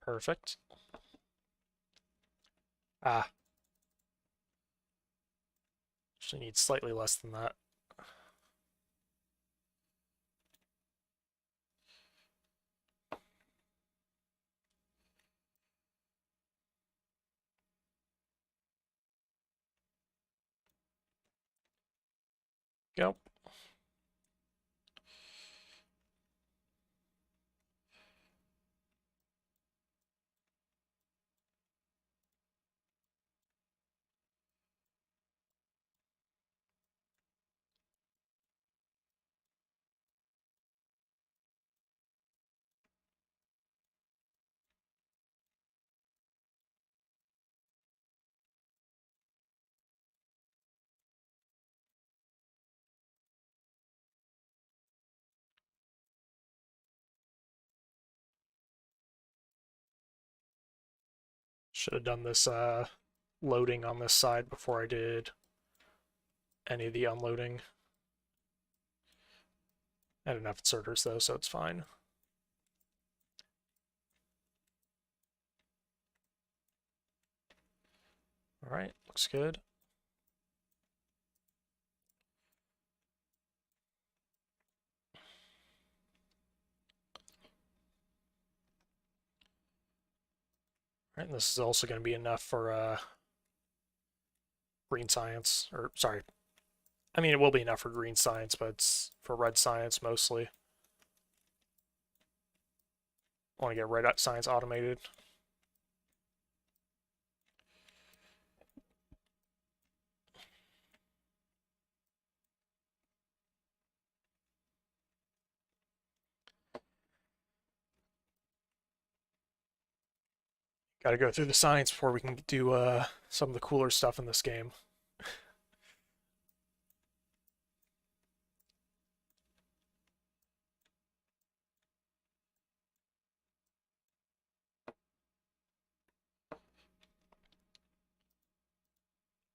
Perfect. Ah, actually need slightly less than that. Go. Should have done this loading on this side before I did any of the unloading. I had enough inserters though, so it's fine. All right, looks good. All right, and this is also going to be enough for green science, or sorry, I mean it will be enough for green science, but it's for red science mostly. I want to get red science automated. Got to go through the science before we can do some of the cooler stuff in this game.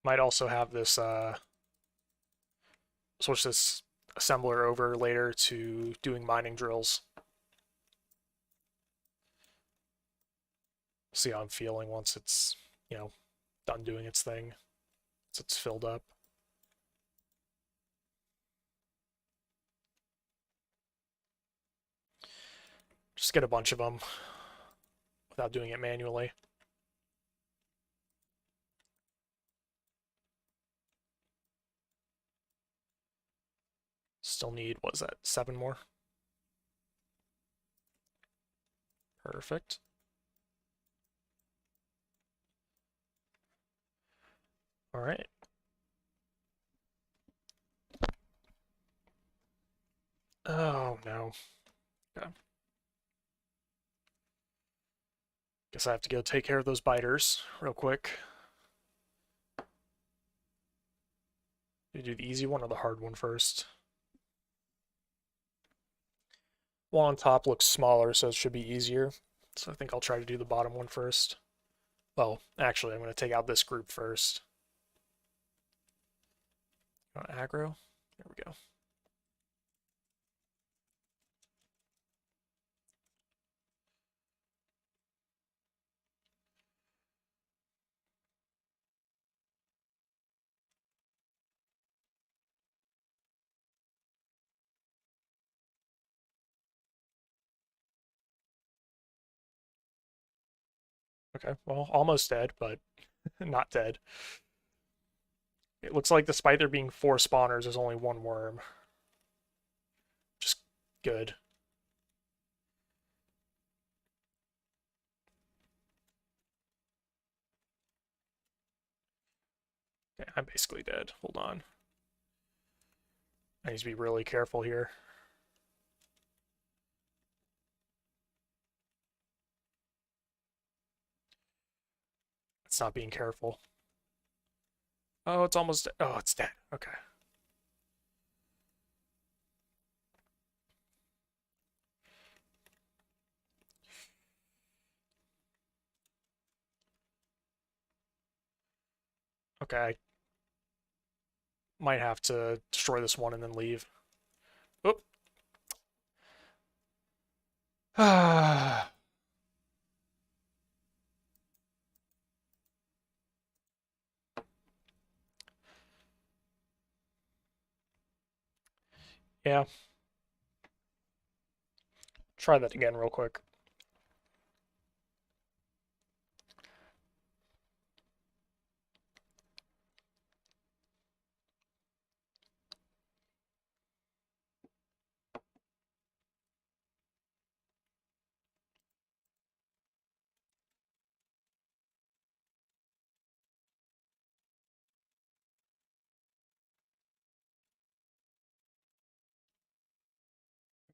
Might also have this switch this assembler over later to doing mining drills. See how I'm feeling once it's, done doing its thing. Once it's filled up. Just get a bunch of them without doing it manually. Still need, what is that, 7 more? Perfect. All right. Oh, no. Okay. Guess I have to go take care of those biters real quick. You do the easy one or the hard one first? One on top looks smaller, so it should be easier. So I think I'll try to do the bottom one first. Well, actually, I'm going to take out this group first. Aggro. There we go. Okay, well, almost dead, but not dead. It looks like despite there being 4 spawners, there's only 1 worm. Just good. Okay, I'm basically dead. Hold on. I need to be really careful here. It's not being careful. Oh, it's almost... Oh, it's dead. Okay. Okay, I might have to destroy this one and then leave. Oop. Ah. Yeah. Try that again real quick.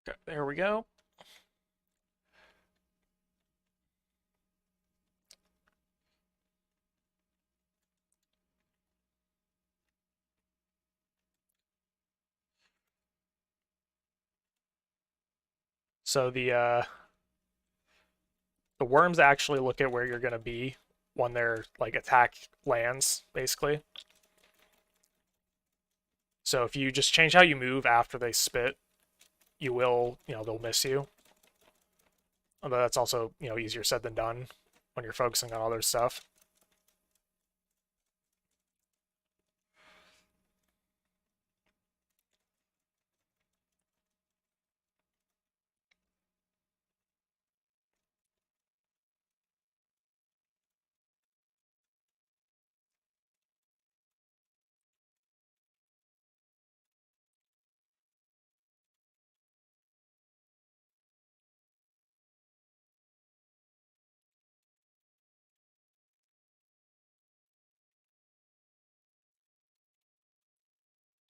Okay, there we go. So the worms actually look at where you're going to be when their like attack lands, basically. So if you just change how you move after they spit, you will, they'll miss you. Although that's also, easier said than done when you're focusing on other stuff.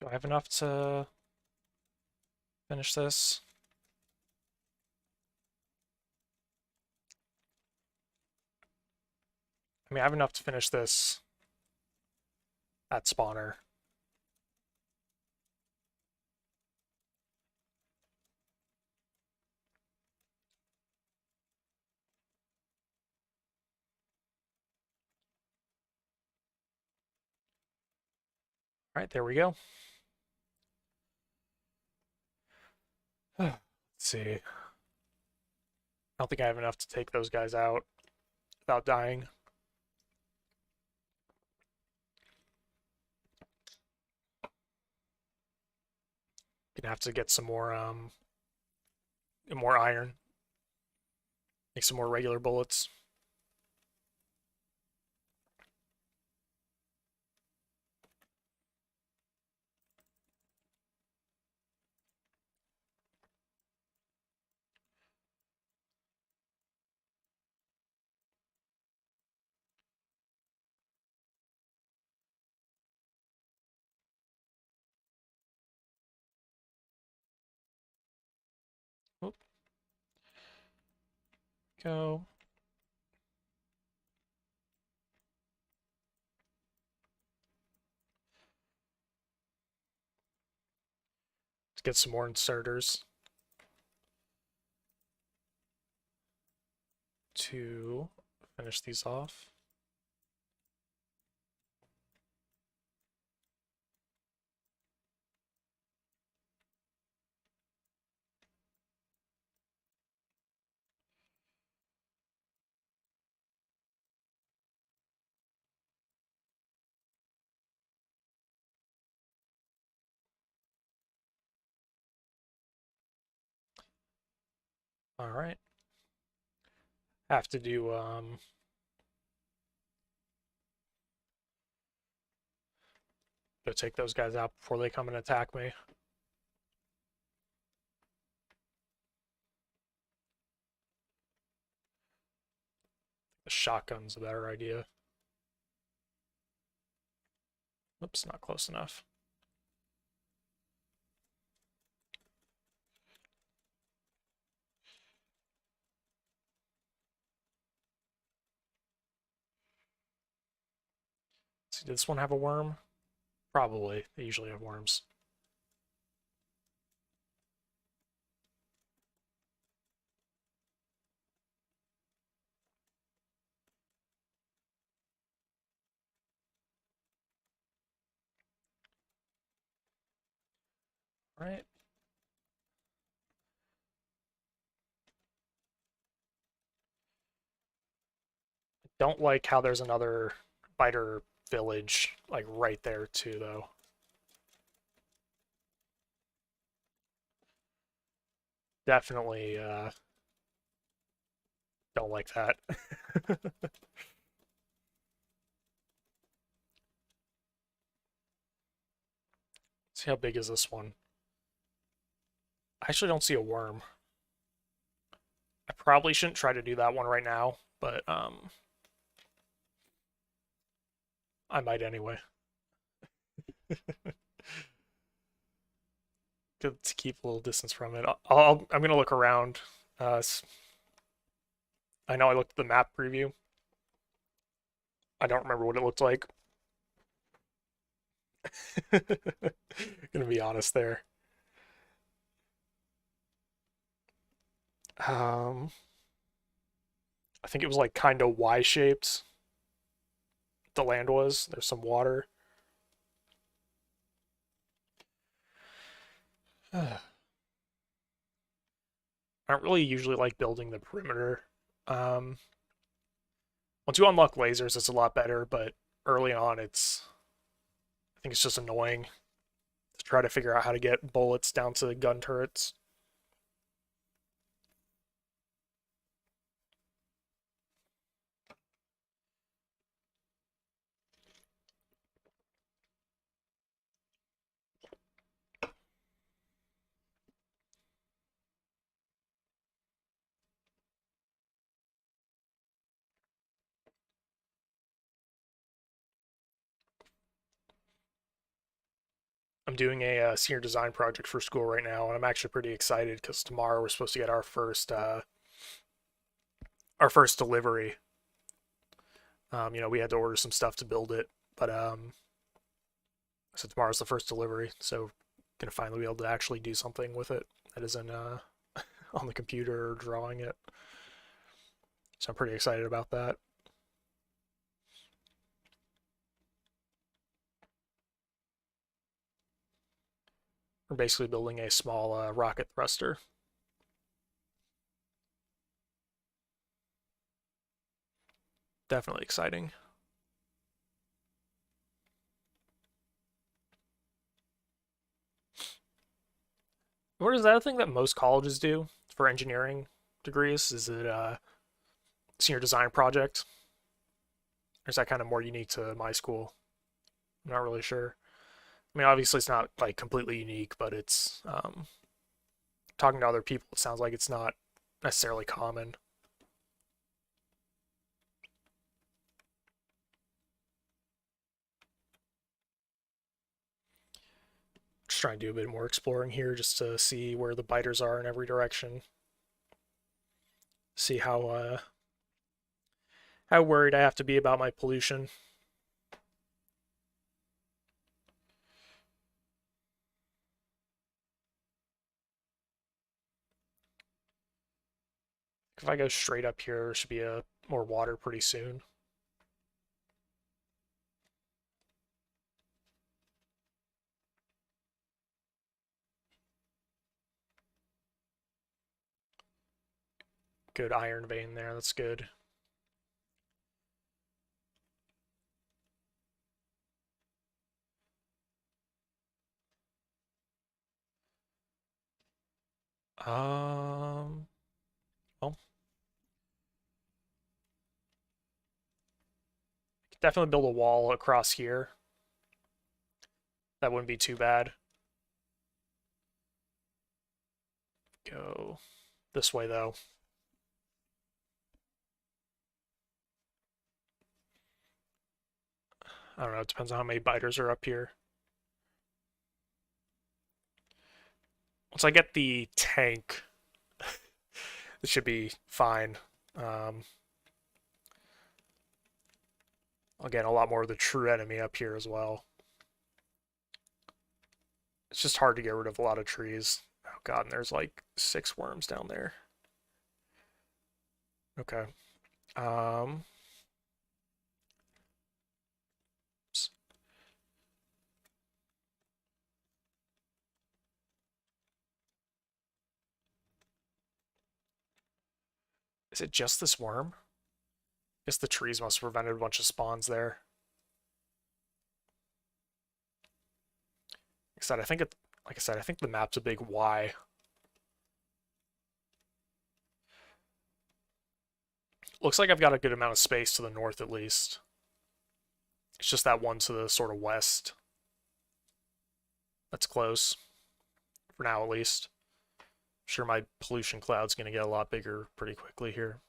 Do I have enough to finish this? I mean, I have enough to finish this at spawner. All right, there we go. Let's see. I don't think I have enough to take those guys out without dying. Gonna have to get some more iron. Make some more regular bullets. Oop. Go. Let's get some more inserters to finish these off. All right. Have to do go take those guys out before they come and attack me. The shotgun's a better idea. Oops, not close enough. See, did this one have a worm? Probably. They usually have worms. All right. Don't like how there's another biter village like right there too, though. Definitely don't like that. See how big is this one? I actually don't see a worm. I probably shouldn't try to do that one right now, but I might anyway. Good to keep a little distance from it. I'm gonna look around. I know I looked at the map preview. I don't remember what it looked like. Gonna be honest there. I think it was like kind of Y-shaped. the land was. There's some water. I don't really usually like building the perimeter. Um, Once you unlock lasers, it's a lot better, but early on, I think it's just annoying to try to figure out how to get bullets down to gun turrets. I'm doing a senior design project for school right now, and I'm actually pretty excited because tomorrow we're supposed to get our first delivery. We had to order some stuff to build it, but so tomorrow's the first delivery, so gonna finally be able to actually do something with it that isn't on the computer or drawing it. So I'm pretty excited about that. We're basically building a small rocket thruster. Definitely exciting. What is that a thing that most colleges do for engineering degrees? Is it a senior design project? Or is that kind of more unique to my school? I'm not really sure. I mean, obviously it's not like completely unique, but it's talking to other people, it sounds like it's not necessarily common. Just trying to do a bit more exploring here just to see where the biters are in every direction. See how worried I have to be about my pollution. If I go straight up here, there should be more water pretty soon. Good iron vein there, that's good. Well, definitely build a wall across here. That wouldn't be too bad. Go this way though. I don't know, it depends on how many biters are up here. Once I get the tank, it should be fine. Again, a lot more of the true enemy up here as well. It's just hard to get rid of a lot of trees. Oh god, and there's like 6 worms down there. Okay. Um, is it just this worm? I guess the trees must have prevented a bunch of spawns there. Like I said, I think the map's a big Y. Looks like I've got a good amount of space to the north at least. It's just that one to the sort of west. That's close. For now, at least. I'm sure my pollution cloud's going to get a lot bigger pretty quickly here.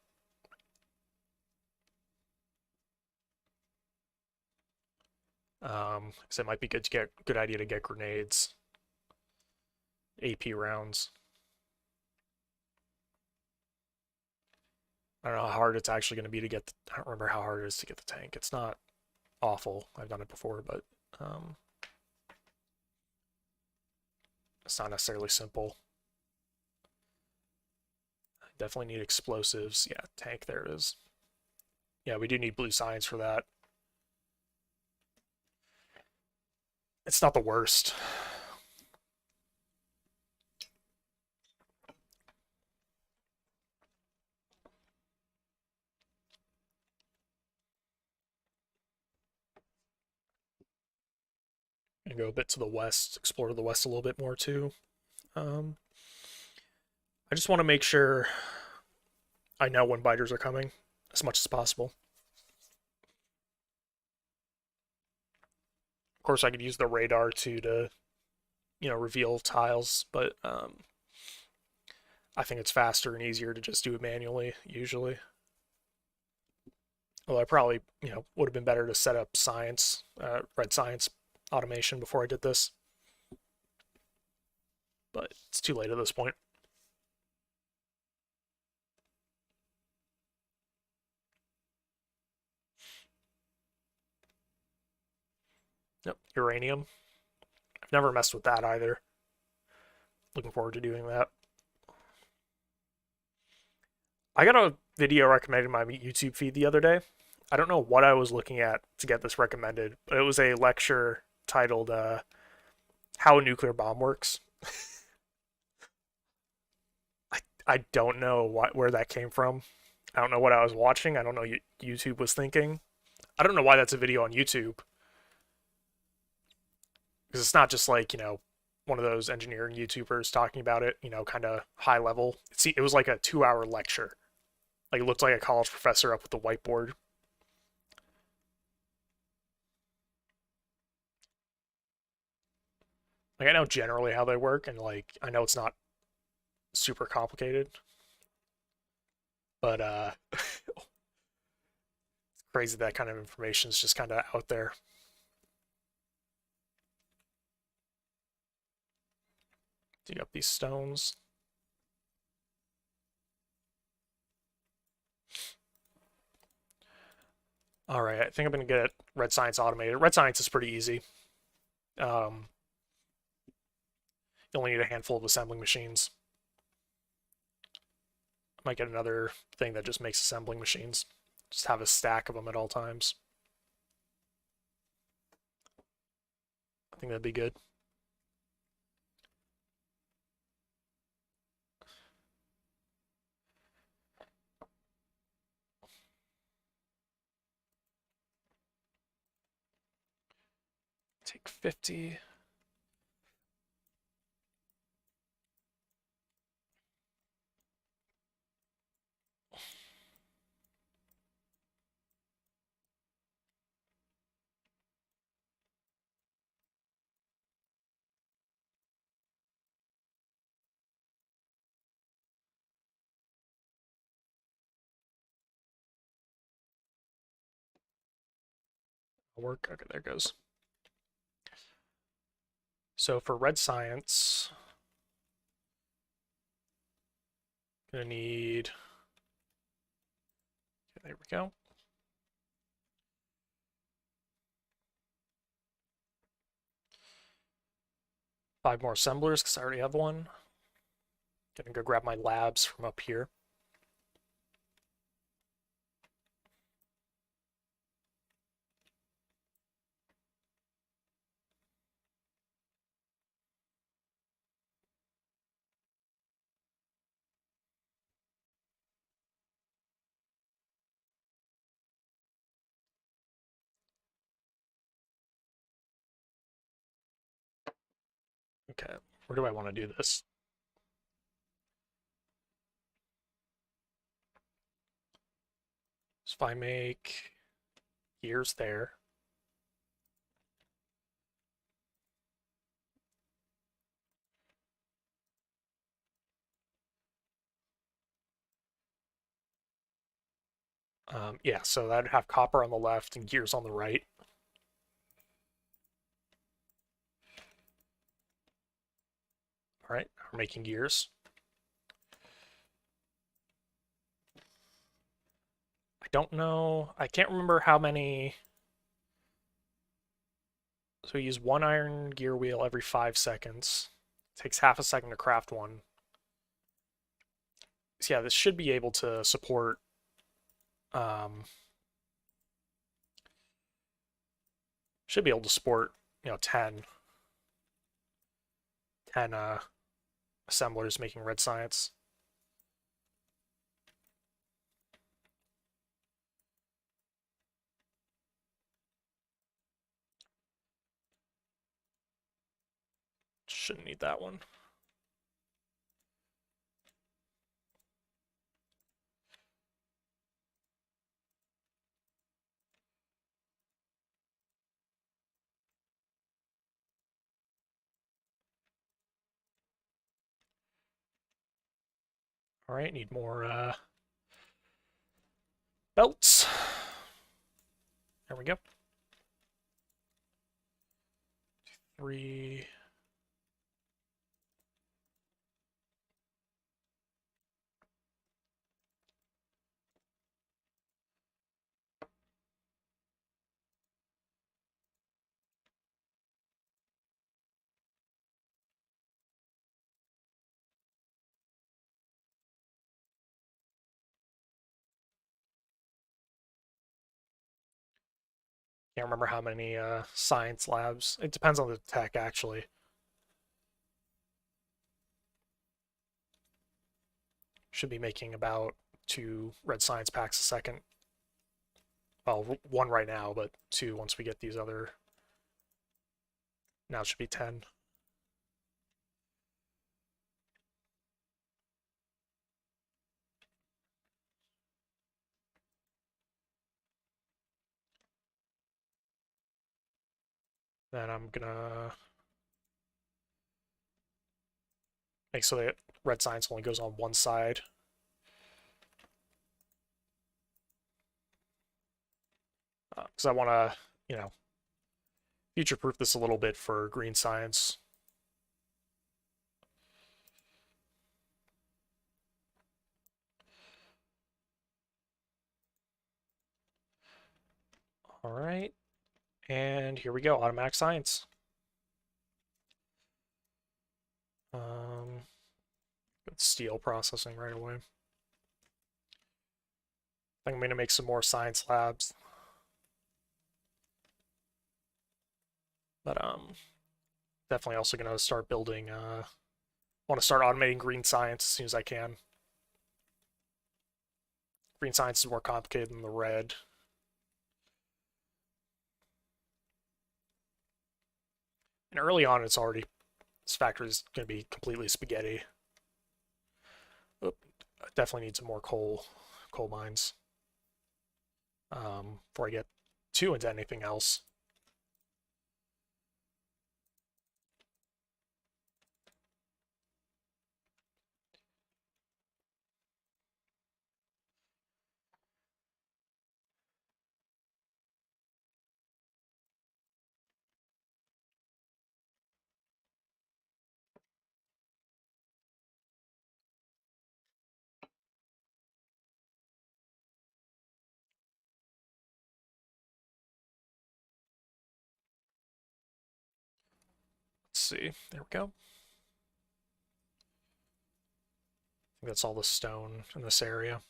So it might be good idea to get grenades. AP rounds. I don't know how hard it's actually going to be to get. I don't remember how hard it is to get the tank. It's not awful. I've done it before, but it's not necessarily simple. I definitely need explosives. Yeah, tank, there it is. Yeah, we do need blue signs for that. It's not the worst. And go a bit to the west, explore the west a little bit more too. Um, I just want to make sure I know when biters are coming as much as possible. Of course, I could use the radar to reveal tiles, but I think it's faster and easier to just do it manually usually. Although I probably would have been better to set up science, red science automation before I did this, but it's too late at this point. Yep, uranium. I've never messed with that either. Looking forward to doing that. I got a video recommended in my YouTube feed the other day. I don't know what I was looking at to get this recommended, but it was a lecture titled How a Nuclear Bomb Works. I don't know where that came from. I don't know what I was watching. I don't know what YouTube was thinking. I don't know why that's a video on YouTube. Because it's not just like, one of those engineering YouTubers talking about it, kind of high level. It was like a 2-hour lecture. Like it looked like a college professor up with the whiteboard. Like I know generally how they work, and like I know it's not super complicated, but it's crazy that kind of information is just kind of out there. Dig up these stones. All right, I think I'm gonna get red science automated. Red science is pretty easy. Um, you only need a handful of assembling machines. I might get another thing that just makes assembling machines. Just have a stack of them at all times. I think that'd be good. Take 50. Work. Okay, there goes. So for red science, gonna need. Okay, there we go. Five more assemblers because I already have one. Gonna go grab my labs from up here. Okay, where do I want to do this? So if I make gears there, yeah, so that'd have copper on the left and gears on the right. All right, we're making gears. I don't know, I can't remember how many. So we use one iron gear wheel every 5 seconds. It takes half a second to craft one. So yeah, this should be able to support should be able to support 10 assemblers making red science. Shouldn't need that one. All right, need more belts. There we go. 3. Can't remember how many science labs. It depends on the tech, actually. Should be making about 2 red science packs a second. Well, 1 right now, but 2 once we get these other. Now it should be 10. Then I'm gonna make so that red science only goes on one side. Because I want to, future-proof this a little bit for green science. All right, and here we go, automatic science. Steel processing right away. I think I'm gonna make some more science labs. But definitely also gonna start building. Want to start automating green science as soon as I can. Green science is more complicated than the red. And early on, it's already this factory is gonna be completely spaghetti. Oop, definitely need some more coal mines before I get too into anything else. Let's see. There we go. I think that's all the stone in this area.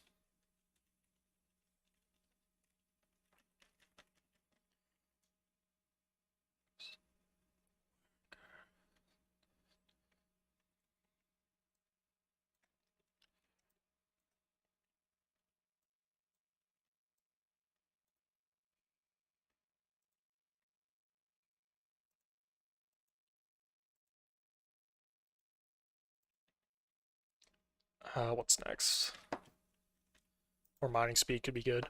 What's next? More mining speed could be good.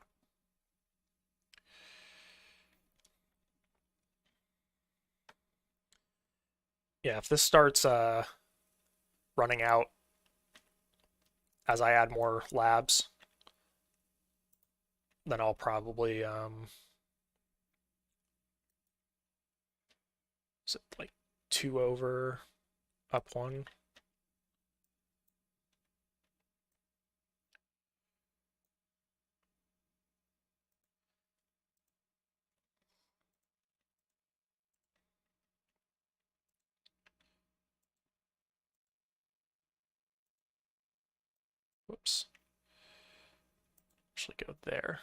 Yeah, if this starts running out as I add more labs, then I'll probably is it like 2 over, up 1? Whoops. Actually go there.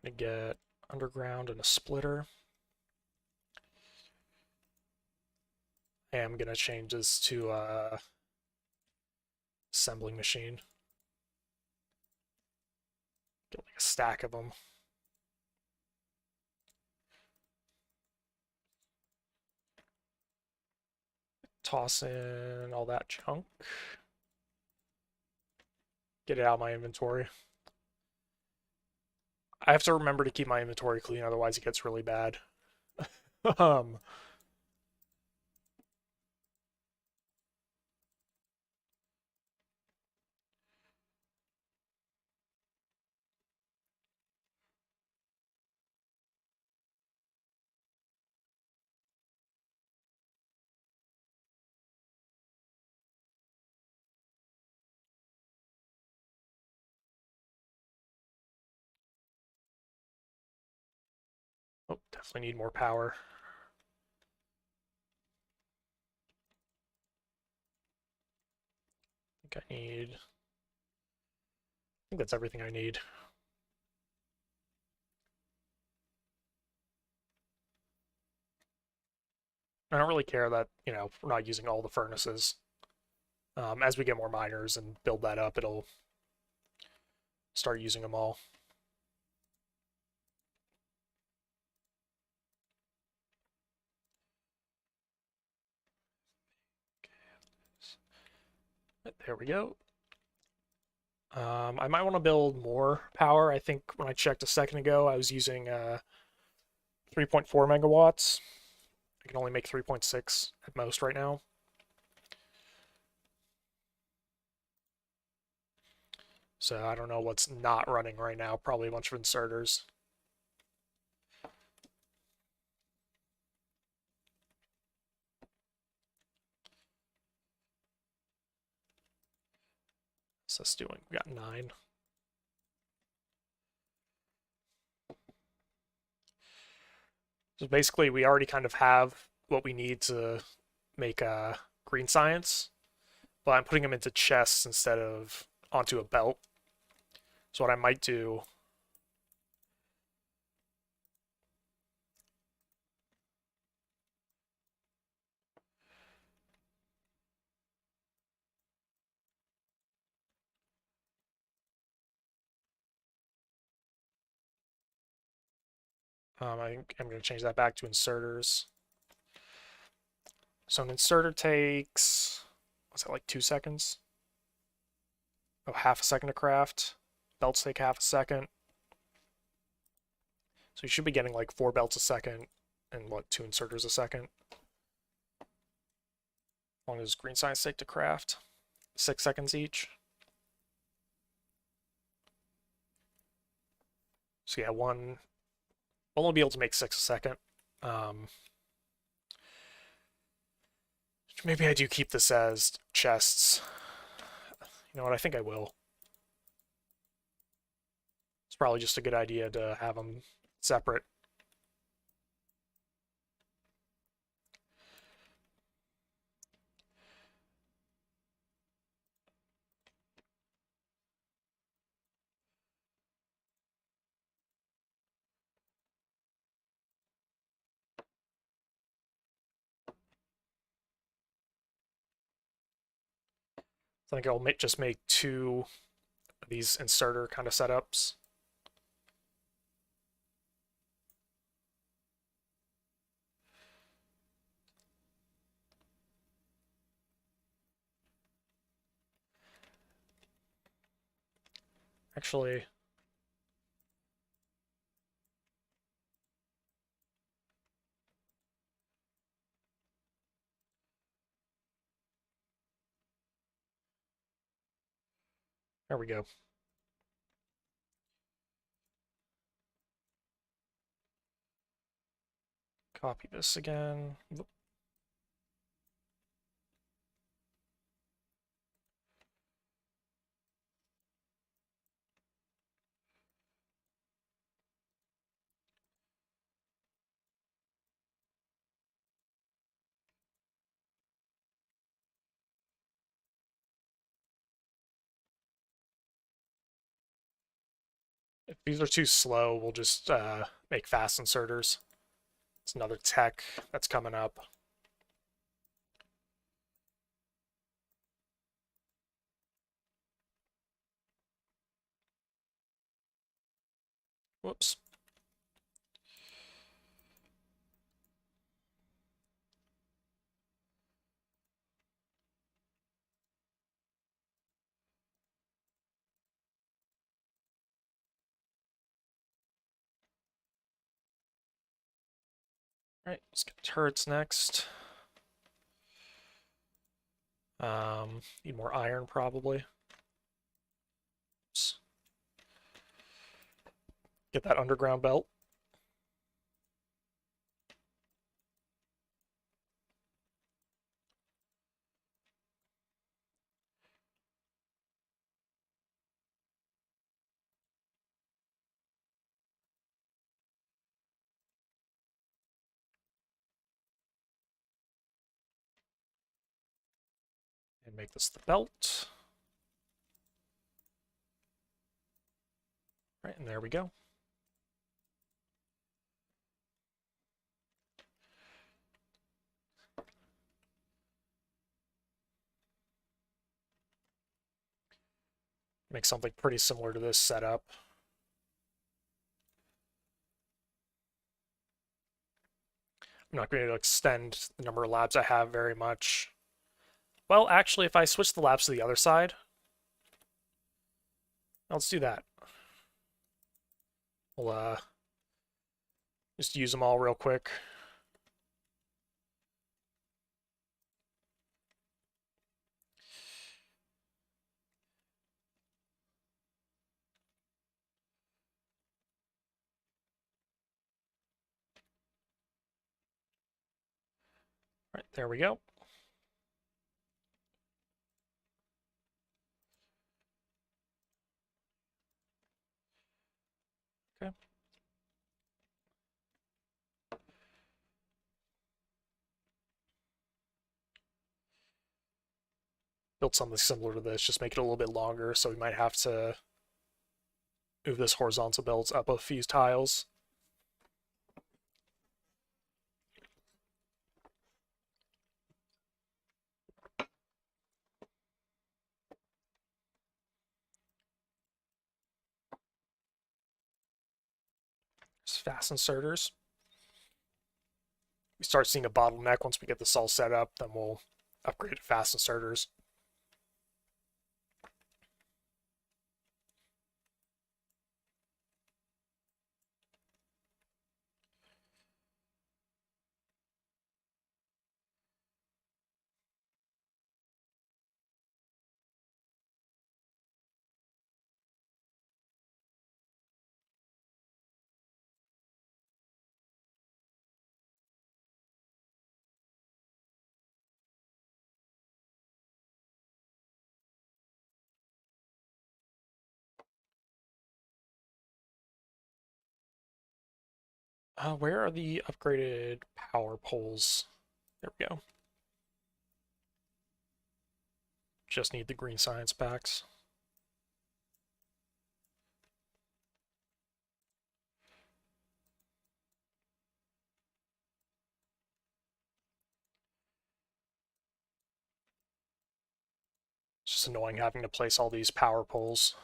to get underground and a splitter. I am gonna change this to assembling machine. Get like a stack of them. Toss in all that junk. Get it out of my inventory. I have to remember to keep my inventory clean, otherwise it gets really bad. um, oh, definitely need more power. I think that's everything I need. I don't really care that, we're not using all the furnaces. As we get more miners and build that up, it'll start using them all. There we go. I might want to build more power. I think when I checked a second ago, I was using 3.4 megawatts. I can only make 3.6 at most right now. So I don't know what's not running right now. Probably a bunch of inserters. What's this doing? We got 9. So basically, we already kind of have what we need to make green science, but I'm putting them into chests instead of onto a belt. So what I might do I'm going to change that back to inserters. So an inserter takes, what's that, like 2 seconds? Oh, half a second to craft. Belts take half a second. So you should be getting like 4 belts a second and what, 2 inserters a second. How long does green science take to craft? 6 seconds each. So yeah, one, I'll only be able to make 6 a second. Maybe I do keep this as chests. You know what, I think I will. It's probably just a good idea to have them separate. I think I'll just make 2 of these inserter kind of setups. Actually, there we go. Copy this again. If these are too slow, we'll just make fast inserters. It's another tech that's coming up. Whoops. All right, let's get turrets next. Need more iron probably. Oops. Get that underground belt. And make this the belt. Right, and there we go. Make something pretty similar to this setup. I'm not going to extend the number of labs I have very much. Well, actually, if I switch the labs to the other side, let's do that. We'll just use them all real quick. All right, there we go. Okay. Build something similar to this, just make it a little bit longer, so we might have to move this horizontal belt up a few tiles. Just fast inserters. We start seeing a bottleneck once we get this all set up, then we'll upgrade to fast inserters. Where are the upgraded power poles? There we go. Just need the green science packs. It's just annoying having to place all these power poles.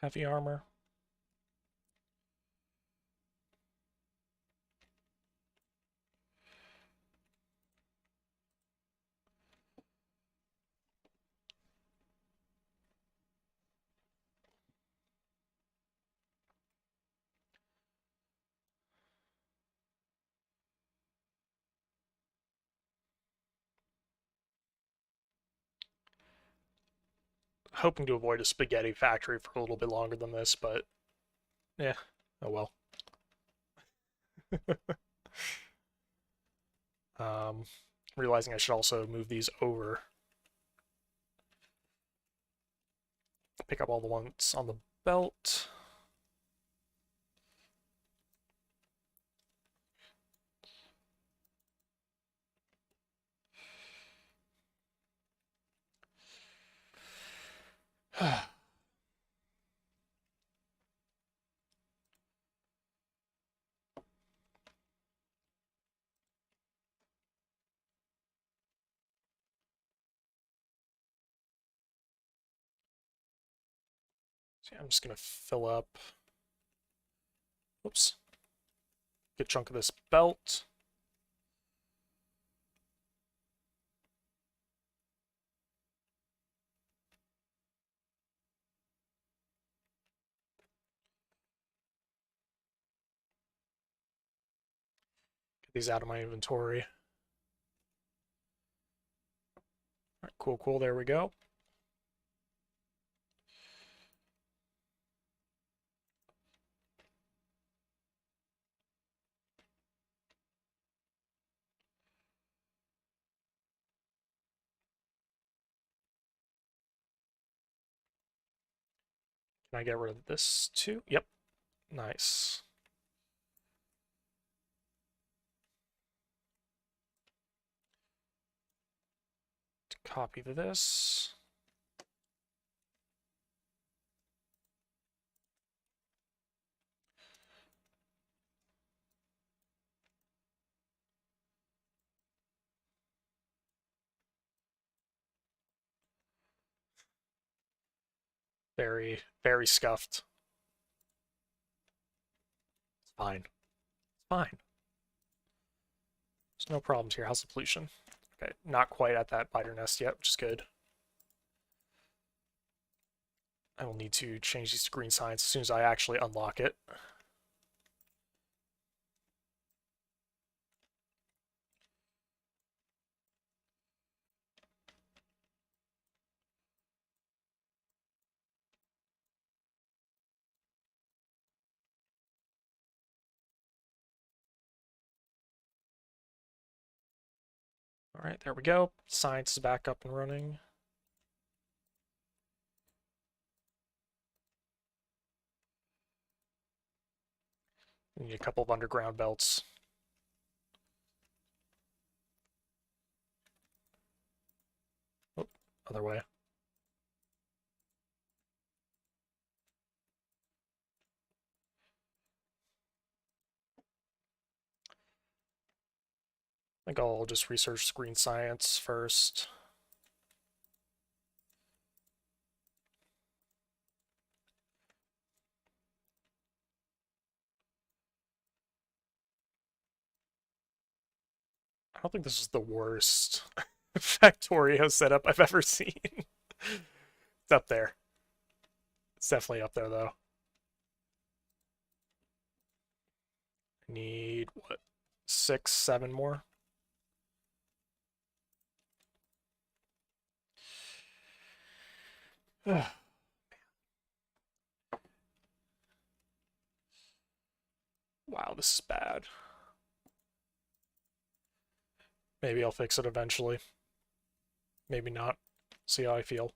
Heavy armor. Hoping to avoid a spaghetti factory for a little bit longer than this, but yeah, oh well. Um, realizing I should also move these over. Pick up all the ones on the belt. So yeah, I'm just going to fill up, oops, good chunk of this belt. Get these out of my inventory. All right, cool, cool, there we go. Can I get rid of this too? Yep, nice. Copy this. Very, very scuffed. It's fine. It's fine. There's no problems here. How's the pollution? Okay, not quite at that biter nest yet, which is good. I will need to change these to green signs as soon as I actually unlock it. All right, there we go. Science is back up and running. We need a couple of underground belts. Oh, other way. I think I'll just research screen science first. I don't think this is the worst Factorio setup I've ever seen. It's up there. It's definitely up there, though. I need, what, 6, 7 more? Wow, this is bad. Maybe I'll fix it eventually. Maybe not. See how I feel.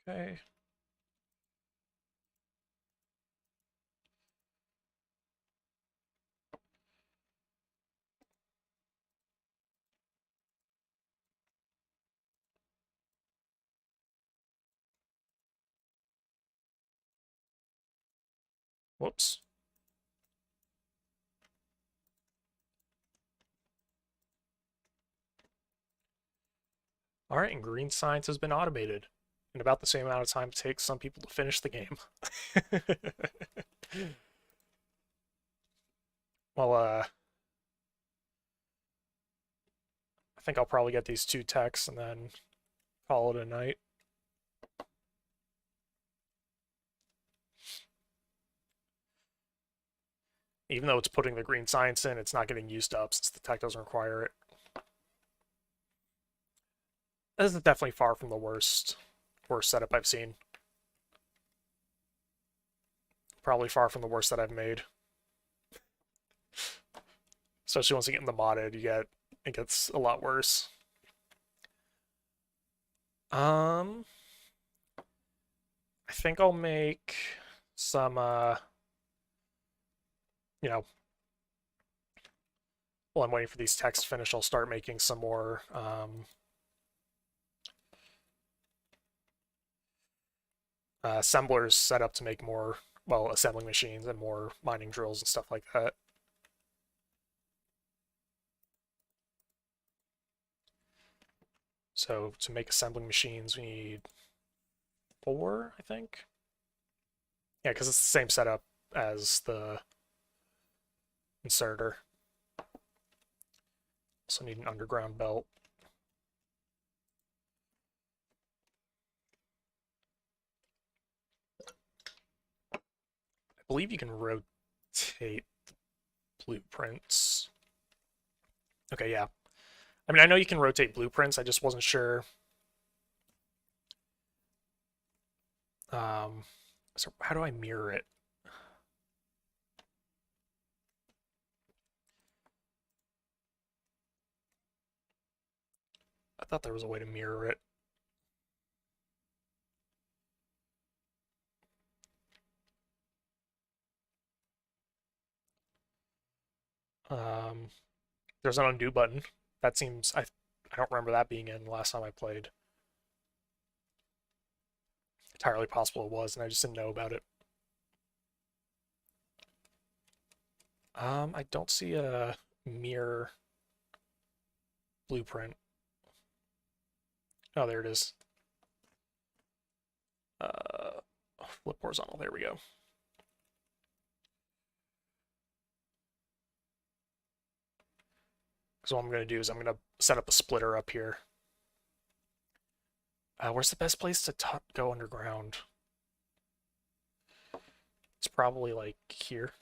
Okay. Whoops. All right, and green science has been automated in about the same amount of time it takes some people to finish the game. Well, I think I'll probably get these 2 techs and then call it a night. Even though it's putting the green science in, it's not getting used up since the tech doesn't require it. This is definitely far from the worst setup I've seen. Probably far from the worst that I've made. Especially once you get in the modded, it gets a lot worse. I think I'll make some you know, while I'm waiting for these texts to finish, I'll start making some more assemblers set up to make more, well, assembling machines and more mining drills and stuff like that. So to make assembling machines, we need 4, I think. Yeah, because it's the same setup as the inserter. Also need an underground belt. I believe you can rotate blueprints. Okay, yeah. I mean, I know you can rotate blueprints. I just wasn't sure. So how do I mirror it? I thought there was a way to mirror it. There's an undo button. That seems I don't remember that being in the last time I played. Entirely possible it was, and I just didn't know about it. I don't see a mirror blueprint. Oh, there it is. Flip horizontal. There we go. So what I'm going to do is I'm going to set up a splitter up here. Where's the best place to go underground? It's probably like here.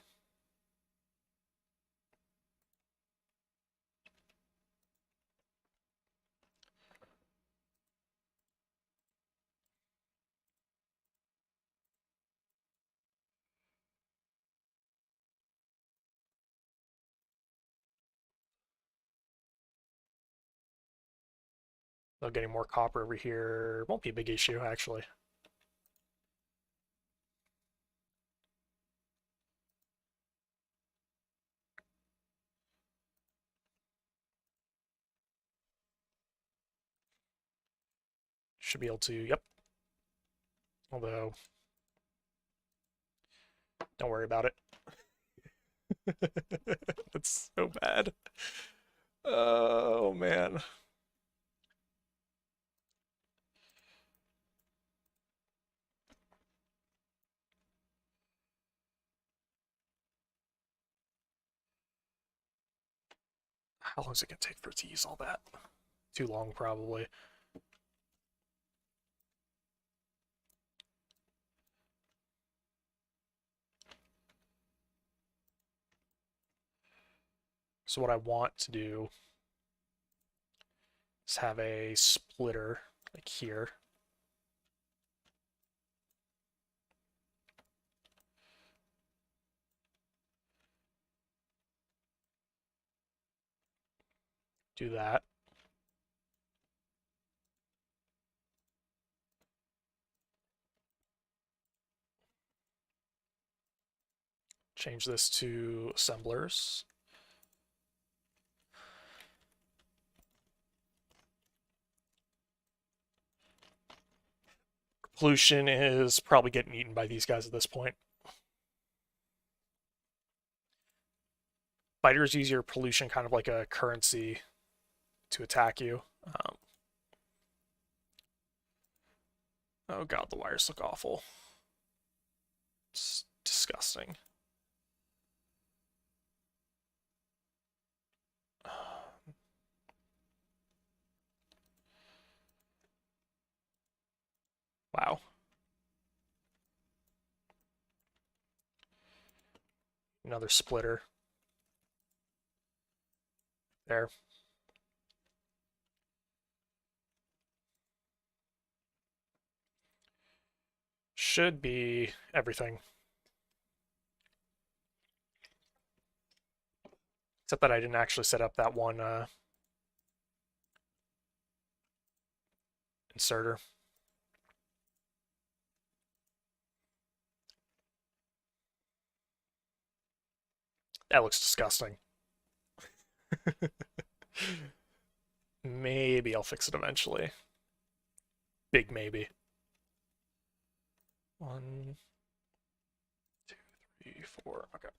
So getting more copper over here won't be a big issue, actually. Should be able to, yep. Although, don't worry about it. It's so bad. Oh, man. How long is it going to take for it to use all that? Too long, probably. So what I want to do is have a splitter, like here. Do that. Change this to assemblers. Pollution is probably getting eaten by these guys at this point. Fighters use your pollution kind of like a currency to attack you. Oh god, the wires look awful. It's disgusting. Wow. Another splitter. There. Should be everything. Except that I didn't actually set up that one inserter. That looks disgusting. Maybe I'll fix it eventually. Big maybe. 1, 2, 3, 4. Okay.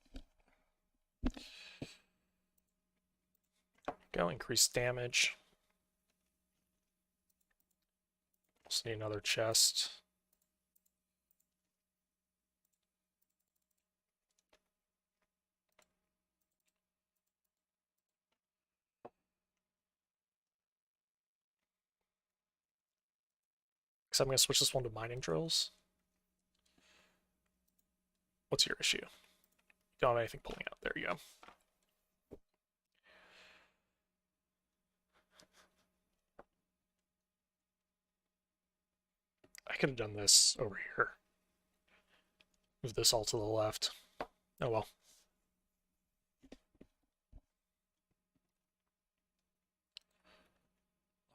Go, increase damage. Also need another chest. So I'm going to switch this one to mining drills. What's your issue? You don't have anything pulling out. There you go. I could have done this over here. Move this all to the left. Oh well.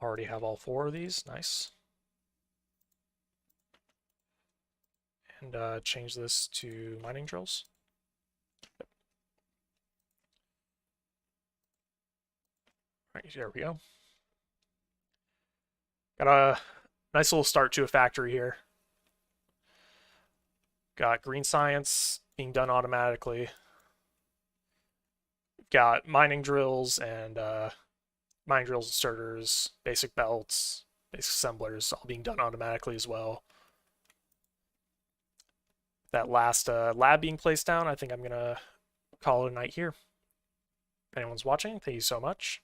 Already have all 4 of these. Nice. And change this to mining drills. Right, there we go. Got a nice little start to a factory here. Got green science being done automatically. Got mining drills and inserters, basic belts, basic assemblers all being done automatically as well. That last lab being placed down, I think I'm going to call it a night here. If anyone's watching, thank you so much.